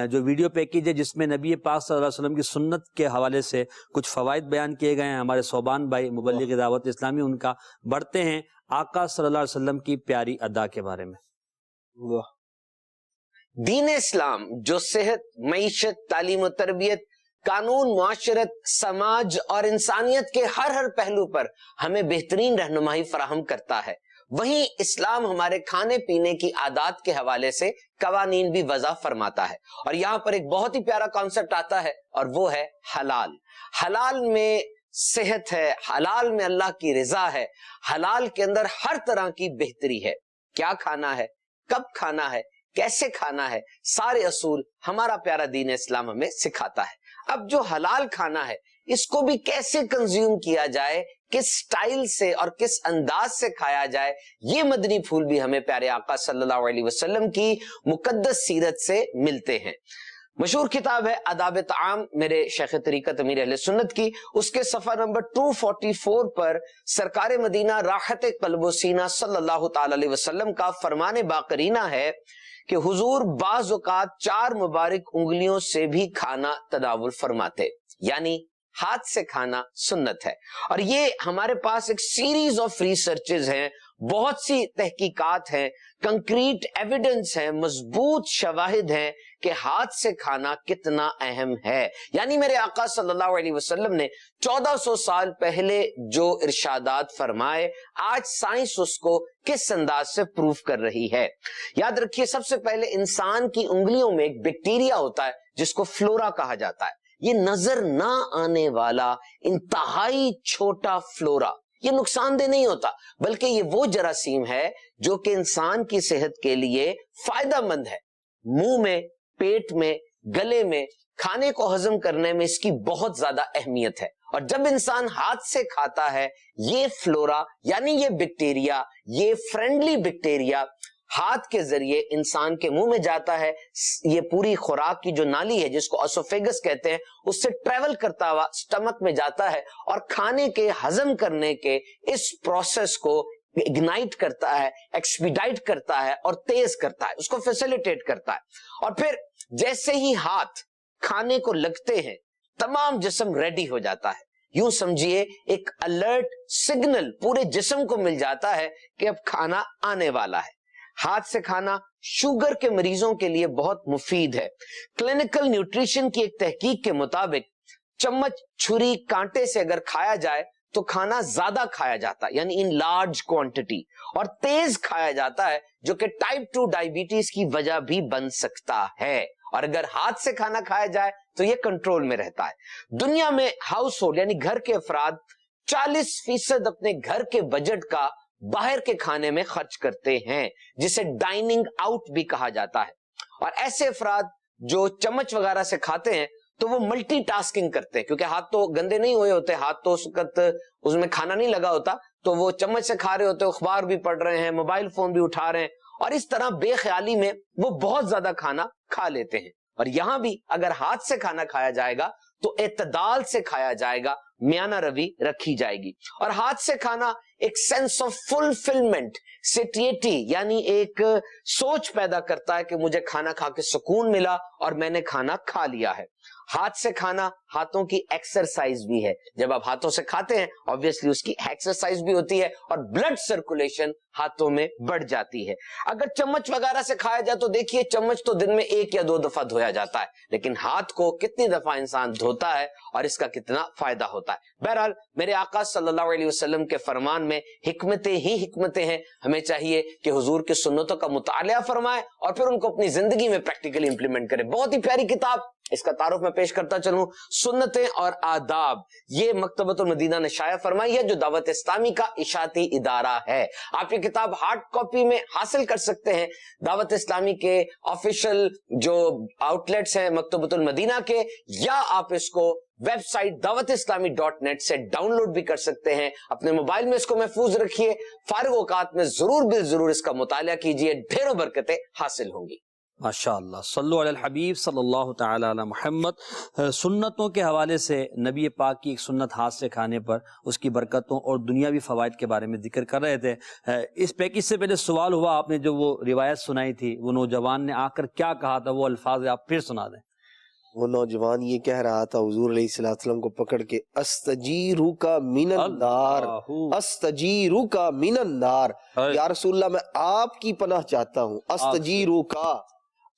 S2: جو ویڈیو پیکیج ہے، جس میں نبی پاک صلی اللہ علیہ وسلم کی سنت کے حوالے سے کچھ فوائد بیان کیے گئے ہیں۔ ہمارے صوبان بھائی مبلغ دعوت اسلامی، ان کا بڑھتے ہیں آقا صلی اللہ علیہ وسلم کی پیاری ادا کے بارے میں۔
S9: دین اسلام جو صحت، معیشت، تعلیم و تربیت، قانون، معاشرت، سماج اور انسانیت کے ہر پہلو پر ہمیں بہترین رہنمائی فراہم کرتا ہے، وہیں اسلام ہمارے کھانے پینے کی عادات کے حوالے سے قوانین بھی وضع فرماتا ہے، اور یہاں پر ایک بہت ہی پیارا کانسیپٹ آتا ہے اور وہ ہے حلال۔ حلال میں صحت ہے، حلال میں اللہ کی رضا ہے، حلال کے اندر ہر طرح کی بہتری ہے۔ کیا کھانا ہے، کب کھانا ہے، کیسے کھانا ہے، سارے اصول ہمارا پیارا دین اسلام ہمیں سکھاتا ہے۔ اب جو حلال کھانا ہے اس کو بھی کیسے کنزیوم کیا جائے، کس سٹائل سے اور کس انداز سے کھایا جائے، یہ مدنی پھول بھی ہمیں پیارے آقا صلی اللہ علیہ وسلم کی مقدس سیرت سے ملتے ہیں۔ مشہور کتاب ہے آداب طعام میرے شیخ طریقت امیر اہل سنت کی، اس کے صفحہ نمبر 244 پر سرکار مدینہ راحت قلب و سینہ صلی اللہ تعالی علیہ وسلم کا فرمان باقرینہ ہے کہ حضور بعض اوقات 4 مبارک انگلیوں سے بھی کھانا تناول فرماتے، یعنی ہاتھ سے کھانا سنت ہے۔ اور یہ ہمارے پاس ایک سیریز آف ریسرچز ہیں، بہت سی تحقیقات ہیں، کنکریٹ ایویڈنس ہیں، مضبوط شواہد ہیں کہ ہاتھ سے کھانا کتنا اہم ہے۔ یعنی میرے آقا صلی اللہ علیہ وسلم نے 1400 سال پہلے جو ارشادات فرمائے، آج سائنس اس کو کس انداز سے پروف کر رہی ہے۔ یاد رکھیے، سب سے پہلے انسان کی انگلیوں میں ایک بیکٹیریا ہوتا ہے جس کو فلورا کہا جاتا ہے۔ یہ نظر نہ آنے والا انتہائی چھوٹا فلورا، یہ نقصان دہ نہیں ہوتا، بلکہ یہ وہ جراثیم ہے جو کہ انسان کی صحت کے لیے فائدہ مند ہے۔ منہ میں، پیٹ میں، گلے میں، کھانے کو ہضم کرنے میں اس کی بہت زیادہ اہمیت ہے۔ اور جب انسان ہاتھ سے کھاتا ہے، یہ فلورا یعنی یہ بیکٹیریا، یہ فرینڈلی بیکٹیریا ہاتھ کے ذریعے انسان کے منہ میں جاتا ہے، یہ پوری خوراک کی جو نالی ہے جس کو اسوفیگس کہتے ہیں، اس سے ٹریول کرتا ہوا سٹمک میں جاتا ہے اور کھانے کے ہضم کرنے کے اس پروسیس کو اگنائٹ کرتا ہے، ایکسپیڈائٹ کرتا ہے اور تیز کرتا ہے، اس کو فیسیلیٹیٹ کرتا ہے۔ اور پھر جیسے ہی ہاتھ کھانے کو لگتے ہیں، تمام جسم ریڈی ہو جاتا ہے۔ یوں سمجھیے ایک الرٹ سگنل پورے جسم کو مل جاتا ہے کہ اب کھانا آنے والا ہے۔ ہاتھ سے کھانا شوگر کے مریضوں کے لیے بہت مفید ہے۔ کلینکل نیوٹریشن کی ایک تحقیق کے مطابق چمچ، چھری، کانٹے سے اگر کھایا جائے تو کھانا زیادہ کھایا جاتا ہے، یعنی ان لارج کوانٹٹی، اور تیز کھایا جاتا ہے جو کہ ٹائپ 2 ڈائبٹیز کی وجہ بھی بن سکتا ہے۔ اور اگر ہاتھ سے کھانا کھایا جائے تو یہ کنٹرول میں رہتا ہے۔ دنیا میں ہاؤس ہولڈ یعنی گھر کے افراد 40% اپنے گھر کے بجٹ کا باہر کے کھانے میں خرچ کرتے ہیں، جسے ڈائننگ آؤٹ بھی کہا جاتا ہے۔ اور ایسے افراد جو چمچ وغیرہ سے کھاتے ہیں تو وہ ملٹی ٹاسکنگ کرتے ہیں، کیونکہ ہاتھ تو گندے نہیں ہوئے ہوتے، ہاتھ تو اس وقت اس میں کھانا نہیں لگا ہوتا، تو وہ چمچ سے کھا رہے ہوتے، اخبار بھی پڑھ رہے ہیں، موبائل فون بھی اٹھا رہے ہیں، اور اس طرح بے خیالی میں وہ بہت زیادہ کھانا کھا لیتے ہیں۔ اور یہاں بھی اگر ہاتھ سے کھانا کھایا جائے گا تو اعتدال سے کھایا جائے گا، میانہ روی رکھی جائے گی۔ اور ہاتھ سے کھانا ایک سینس آف فلفلمنٹ، سیٹیٹی، یعنی ایک سوچ پیدا کرتا ہے کہ مجھے کھانا کھا کے سکون ملا اور میں نے کھانا کھا لیا ہے۔ ہاتھ سے کھانا ہاتھوں کی ایکسرسائز بھی ہے۔ جب آپ ہاتھوں سے کھاتے ہیں obviously اس کی ایکسرسائز بھی ہوتی ہے اور بلڈ سرکولیشن ہاتھوں میں بڑھ جاتی ہے۔ اگر چمچ وغیرہ سے کھایا جائے تو دیکھیے چمچ تو دن میں 1 یا 2 دفعہ دھویا جاتا ہے، لیکن ہاتھ کو کتنی دفعہ انسان دھوتا ہے اور اس کا کتنا فائدہ ہوتا ہے۔ بہرحال میرے آقا صلی اللہ علیہ وسلم کے فرمان میں حکمتیں ہی حکمتیں ہیں۔ ہمیں چاہیے کہ حضور کی سنتوں کا مطالعہ فرمائے اور پھر ان کو اپنی زندگی میں پریکٹیکلی امپلیمنٹ کرے۔ بہت ہی پیاری کتاب، اس کا تعارف میں پیش کرتا چلوں، سنتیں اور آداب، یہ مکتبۃ المدینہ نے شائع فرمائی ہے جو دعوت اسلامی کا اشاعتی ادارہ ہے۔ آپ یہ کتاب ہارڈ کاپی میں حاصل کر سکتے ہیں دعوت اسلامی کے آفیشل جو آؤٹ لیٹس ہیں مکتبۃ المدینہ کے، یا آپ اس کو ویب سائٹ dawat-islami.net سے ڈاؤن لوڈ بھی کر سکتے ہیں۔ اپنے موبائل میں اس کو محفوظ رکھیے، فارغ اوقات میں ضرور بالضرور اس کا مطالعہ کیجیے، ڈھیروں برکتیں حاصل ہوں گی۔
S2: ماشاءاللہ، صلو علی الحبیب صلی اللہ تعالی علی محمد۔ سنتوں کے حوالے سے نبی پاک کی ایک سنت ہاتھ سے کھانے پر اس کی برکتوں اور دنیاوی فوائد کے بارے میں ذکر کر رہے تھے۔ اس پیکج سے پہلے سوال ہوا، آپ نے جو وہ روایت سنائی تھی، وہ نوجوان نے آ کر کیا کہا تھا، وہ الفاظ آپ پھر سنا دیں۔
S4: وہ نوجوان یہ کہہ رہا تھا حضور علیہ الصلوۃ والسلام کو پکڑ کے، استجیروک من النار، استجیروک من النار، یا رسول اللہ میں آپ کی پناہ چاہتا ہوں، استجیروک،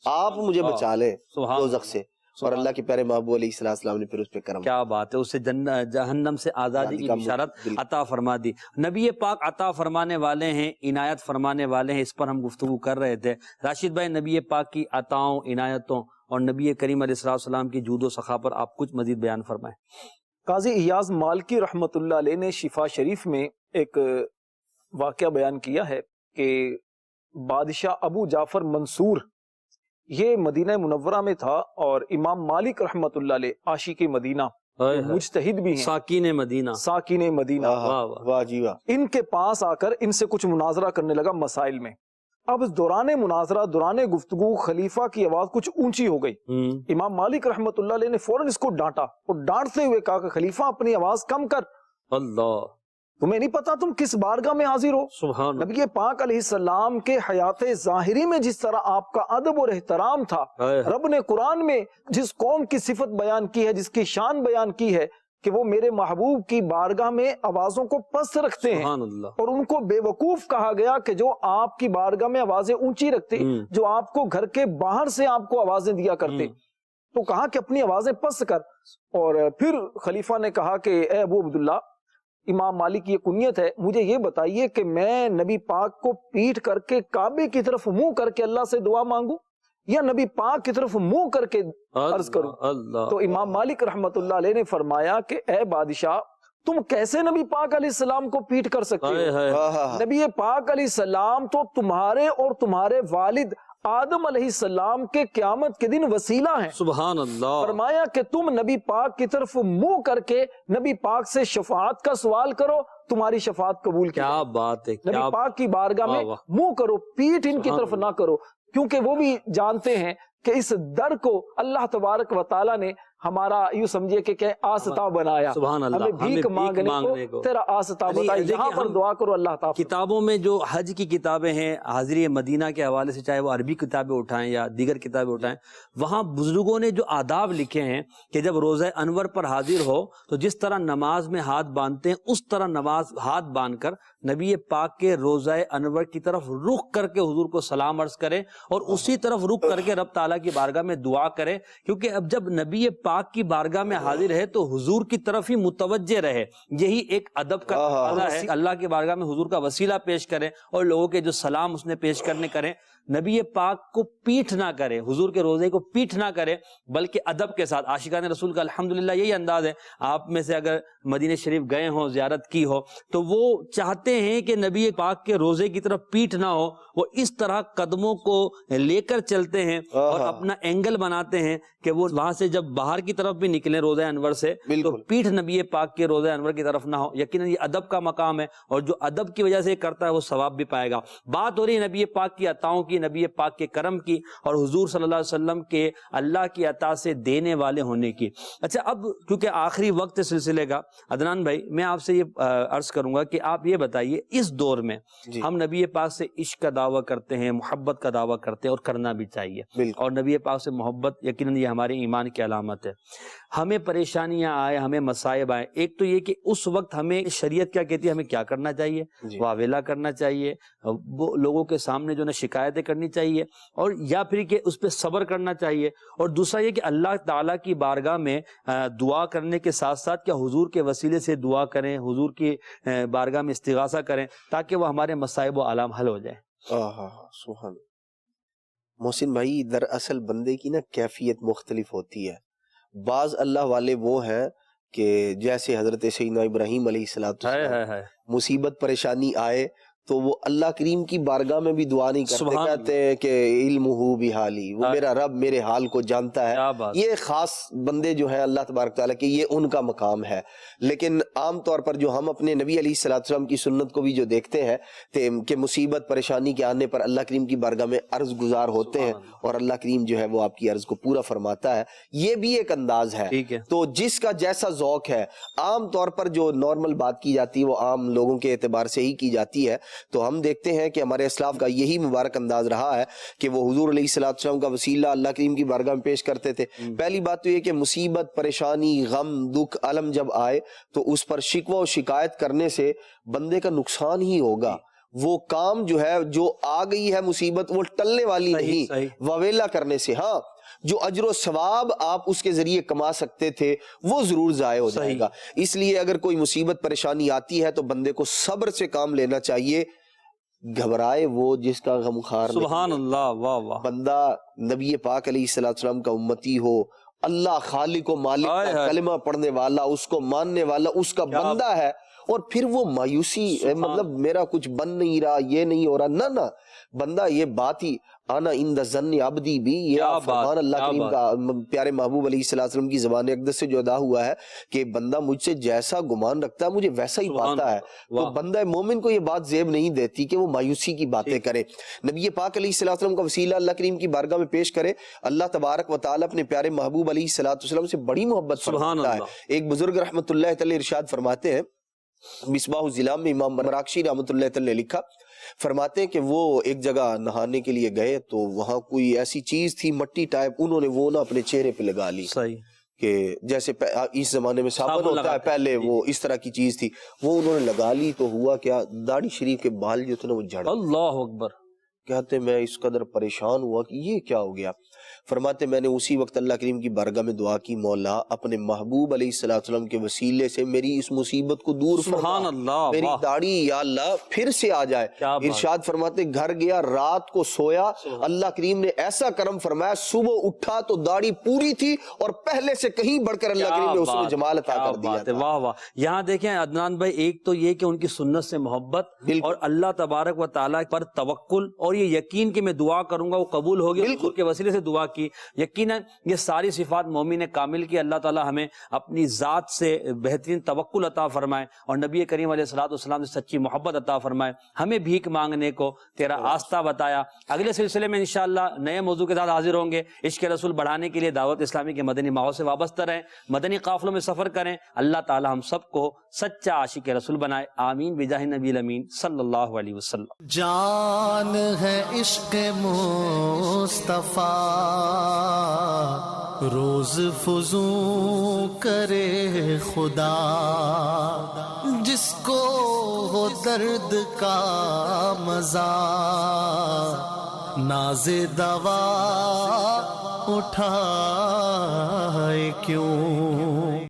S4: آپ مجھے بچا لیں دوزخ سے۔ اور اللہ کے پیارے محبوب علیہ الصلوۃ والسلام نے پھر اس پہ کرم،
S2: کیا بات ہے، اسے جہنم سے آزادی کی بشارت عطا فرما دی۔ نبی پاک عطا فرمانے والے ہیں، عنایت فرمانے والے ہیں، اس پر ہم گفتگو کر رہے تھے۔ راشد بھائی، نبی پاک کی عطاؤں، عنایتوں اور نبی کریم علیہ السلام کی جود و سخا پر آپ کچھ مزید بیان فرمائیں۔
S3: قاضی ایاز مالکی رحمت اللہ علیہ نے شفا شریف میں ایک واقعہ بیان کیا ہے کہ بادشاہ ابو جعفر منصور یہ مدینہ منورہ میں تھا، اور امام مالک رحمت اللہ علیہ عاشق مدینہ، مجتہد بھی ہیں،
S2: ساکین مدینہ،
S3: ساکین مدینہ،
S4: واہ جی واہ،
S3: ان کے پاس آ کر ان سے کچھ مناظرہ کرنے لگا مسائل میں۔ اب دوران مناظرہ، دوران گفتگو، خلیفہ کی آواز کچھ اونچی ہو گئی۔ امام مالک رحمت اللہ علیہ نے فوراً اس کو ڈانٹا، اور ڈانٹتے ہوئے کہا کہ خلیفہ اپنی آواز کم کر،
S2: اللہ،
S3: تمہیں نہیں پتا تم کس بارگاہ میں حاضر ہو؟
S2: سبحان اللہ،
S3: نبی پاک علیہ السلام کے حیات ظاہری میں جس طرح آپ کا ادب اور احترام تھا، رب نے قرآن میں جس قوم کی صفت بیان کی ہے، جس کی شان بیان کی ہے کہ وہ میرے محبوب کی بارگاہ میں آوازوں کو پست رکھتے ہیں،
S2: سبحان اللہ،
S3: اور ان کو بے وقوف کہا گیا کہ جو آپ کی بارگاہ میں آوازیں اونچی رکھتے، جو آپ کو گھر کے باہر سے آپ کو آوازیں دیا کرتے، تو کہا کہ اپنی آوازیں پست کر۔ اور پھر خلیفہ نے کہا کہ اے ابو عبداللہ، امام مالک کی یہ کنیت ہے، مجھے یہ بتائیے کہ میں نبی پاک کو پیٹ کر کے کعبے کی طرف منہ کر کے اللہ سے دعا مانگوں، یا نبی پاک کی طرف منہ کر کے عرض کروں؟ تو امام مالک رحمت اللہ علیہ نے فرمایا کہ اے بادشاہ، تم کیسے نبی پاک علیہ السلام کو پیٹ کر سکتے ہو؟ نبی پاک علیہ السلام تو تمہارے اور تمہارے والد آدم علیہ السلام کے قیامت کے دن وسیلہ ہیں۔
S2: سبحان اللہ،
S3: فرمایا کہ تم نبی پاک کی طرف منہ کر کے نبی پاک سے شفاعت کا سوال کرو، تمہاری شفاعت قبول کی۔
S2: کیا بات ہے،
S3: نبی پاک کی بارگاہ میں منہ کرو، پیٹ ان کی طرف نہ کرو، کیونکہ وہ بھی جانتے ہیں کہ اس در کو اللہ تبارک و تعالیٰ نے ہمارا یوں سمجھے کہ آستا بنایا،
S2: سبحان اللہ،
S3: ہمیں بھیک مانگنے کو تیرا آستا بتایا، یہاں پر دعا کرو اللہ تعالیٰ۔
S2: کتابوں میں جو حج کی کتابیں ہیں، حاضری مدینہ کے حوالے سے، چاہے وہ عربی کتابیں اٹھائیں یا دیگر کتابیں اٹھائیں، وہاں بزرگوں نے جو آداب لکھے ہیں کہ جب روزہ انور پر حاضر ہو تو جس طرح نماز میں ہاتھ باندھتے ہیں، اس طرح نماز ہاتھ باندھ کر نبی پاک کے روزہ انور کی طرف رخ کر کے حضور کو سلام عرض کریں، اور اسی طرف رخ کر کے رب تعالیٰ کی بارگاہ میں دعا کریں، کیونکہ اب جب نبی پاک کی بارگاہ میں حاضر ہے تو حضور کی طرف ہی متوجہ رہے، یہی ایک ادب کا تقاضا ہے۔ اللہ کی بارگاہ میں حضور کا وسیلہ پیش کریں، اور لوگوں کے جو سلام اس نے پیش کرنے کریں، نبی پاک کو پیٹھ نہ کرے، حضور کے روزے کو پیٹھ نہ کرے، بلکہ ادب کے ساتھ۔ عاشقان رسول کا الحمدللہ یہی انداز ہے۔ آپ میں سے اگر مدینہ شریف گئے ہوں، زیارت کی ہو، تو وہ چاہتے ہیں کہ نبی پاک کے روزے کی طرف پیٹھ نہ ہو، وہ اس طرح قدموں کو لے کر چلتے ہیں اور اپنا اینگل بناتے ہیں کہ وہ وہاں سے جب باہر کی طرف بھی نکلیں روزہ انور سے تو پیٹھ نبی پاک کے روزہ انور کی طرف نہ ہو۔ یقیناً یہ ادب کا مقام ہے، اور جو ادب کی وجہ سے کرتا ہے وہ ثواب بھی پائے گا۔ بات ہو رہی ہے نبی پاک کی عطاؤں کی، نبی پاک کے کرم کی، اور حضور صلی اللہ علیہ وسلم کے اللہ کی عطا سے دینے والے ہونے کی۔ اچھا، اب کیونکہ آخری وقت سلسلے کا، عدنان بھائی میں آپ سے یہ عرض کروں گا کہ آپ یہ بتائیے، اس دور میں ہم نبی پاک سے عشق کا دعویٰ کرتے ہیں، محبت کا دعویٰ کرتے ہیں، اور کرنا بھی چاہیے، اور نبی پاک سے محبت یقیناً یہ ہمارے ایمان کی علامت ہے۔ ہمیں پریشانیاں آئے، ہمیں مصائب آئے، ایک تو یہ کہ اس وقت ہمیں شریعت کیا کہتی ہے، ہمیں کیا کرنا چاہیے؟ واویلا کرنا چاہیے، وہ لوگوں کے سامنے جو ہے شکایتیں کرنی چاہیے، اور یا پھر کہ اس پہ صبر کرنا چاہیے، اور دوسرا یہ کہ اللہ تعالیٰ کی بارگاہ میں دعا کرنے کے ساتھ ساتھ کیا حضور کے وسیلے سے دعا کریں، حضور کی بارگاہ میں استغاثہ کریں، تاکہ وہ ہمارے مصائب و آلام حل ہو جائیں۔
S4: سبحان محسن بھائی، دراصل بندے کی نا کیفیت مختلف ہوتی ہے۔ بعض اللہ والے وہ ہیں کہ جیسے حضرت سیدنا ابراہیم علیہ السلام، مصیبت پریشانی آئے تو وہ اللہ کریم کی بارگاہ میں بھی دعا نہیں کرتے، کہتے ہیں کہ علمہ بحالی، وہ میرا رب میرے حال کو جانتا ہے۔ یہ خاص بندے جو ہیں اللہ تبارک تعالیٰ کے، یہ ان کا مقام ہے۔ لیکن عام طور پر جو ہم اپنے نبی علیہ السلام کی سنت کو بھی جو دیکھتے ہیں کہ مصیبت پریشانی کے آنے پر اللہ کریم کی بارگاہ میں عرض گزار ہوتے ہیں، اور اللہ کریم جو ہے وہ آپ کی عرض کو پورا فرماتا ہے۔ یہ بھی ایک انداز ہے۔ تو جس کا جیسا ذوق ہے، عام طور پر جو نارمل بات کی جاتی ہے وہ عام لوگوں کے اعتبار سے ہی کی جاتی ہے، تو ہم دیکھتے ہیں کہ ہمارے اسلاف کا یہی مبارک انداز رہا ہے کہ وہ حضور علیہ السلام کا وسیلہ اللہ کریم کی بارگاہ میں پیش کرتے تھے۔ پہلی بات تو یہ کہ مصیبت، پریشانی، غم، دکھ، علم جب آئے تو اس پر شکوہ و شکایت کرنے سے بندے کا نقصان ہی ہوگا۔ وہ کام جو ہے، جو آ گئی ہے مصیبت، وہ ٹلنے والی نہیں، واویلا کرنے سے ہاں جو اجر و ثواب آپ اس کے ذریعے کما سکتے تھے وہ ضرور ضائع ہو جائے گا۔ اس لیے اگر کوئی مصیبت پریشانی آتی ہے تو بندے کو صبر سے کام لینا چاہیے۔ گھبرائے وہ جس کا غمخوار نہیں۔
S2: سبحان اللہ، واہ واہ۔
S4: بندہ نبی پاک علیہ السلام کا امتی ہو، اللہ خالق و مالک کا کلمہ پڑھنے والا، اس کو ماننے والا، اس کا بندہ ہے، اور پھر وہ مایوسی مطلب میرا کچھ بن نہیں رہا، یہ نہیں ہو رہا، نہ بندہ یہ بات ہی آنا عند ظن عبدی بھی، یہ فرمان اللہ کریم کا پیارے محبوب علیہ السلام کی زبان اقدس سے جو ادا ہوا ہے کہ بندہ مجھ سے جیسا گمان رکھتا ہے مجھے ویسا ہی پاتا ہے. تو بندہ مومن کو یہ بات زیب نہیں دیتی کہ وہ مایوسی کی باتیں کرے. نبی پاک علیہ السلام کا وسیلہ اللہ کریم کی بارگاہ میں پیش کرے. اللہ تبارک و تعالی اپنے پیارے محبوب علیہ السلام سے بڑی محبت فرماتا ہے. ایک بزرگ رحمت اللہ تعالی ارشاد فرماتے ہیں، مصباح الظلام میں امام مراکشی رحمت اللہ تعالی نے لکھا، فرماتے ہیں کہ وہ ایک جگہ نہانے کے لیے گئے تو وہاں کوئی ایسی چیز تھی مٹی ٹائپ، انہوں نے وہ نا اپنے چہرے پہ لگا لی. کہ جیسے اس زمانے میں صابن ہوتا ہے، پہلے وہ اس طرح کی چیز تھی، وہ انہوں نے لگا لی تو ہوا کیا، داڑھی شریف کے بال جو تھے نا وہ جھڑ. اللہ اکبر. کہتے میں اس قدر پریشان ہوا کہ یہ کیا ہو گیا. فرماتے میں نے اسی وقت اللہ کریم کی بارگاہ میں دعا کی، مولا اپنے محبوب علیہ السلام کے وسیلے سے میری اس مصیبت کو دور فرما، میری داڑھی یا اللہ پھر سے آ جائے. ارشاد فرماتے گھر گیا، رات کو سویا، اللہ کریم نے ایسا کرم فرمایا، صبح اٹھا تو داڑھی پوری تھی اور پہلے سے کہیں بڑھ کر اللہ کریم نے اس میں جمال عطا کر دیا.
S2: واہ واہ. یہاں دیکھیں عدنان بھائی، ایک تو یہ کہ ان کی سنت سے محبت اور اللہ تبارک و تعالیٰ پر توکل اور یہ یقین کہ میں دعا کروں گا وہ قبول ہوگی، اس کے وسیلے سے دعا کی. یقیناً یہ ساری صفات مومن کامل کی اللہ تعالی ہمیں اپنی ذات سے بہترین توکل عطا فرمائے اور نبی کریم علیہ السلام سے سچی محبت عطا فرمائے. ہمیں بھیک مانگنے کو تیرا آستہ بتایا. اگلے سلسلے میں انشاءاللہ نئے موضوع کے ساتھ حاضر ہوں گے. عشق رسول بڑھانے کے لیے دعوت اسلامی کے مدنی ماحول سے وابستہ رہیں، مدنی قافلوں میں سفر کریں. اللہ تعالی ہم سب کو سچا عاشق رسول بنائے. آمین بجاہ نبی الامین صلی اللہ علیہ وسلم.
S1: جان ہے عشق مصطفیٰ، روز فزوں کرے خدا، جس کو ہو درد کا مزہ، ناز دوا اٹھائے کیوں.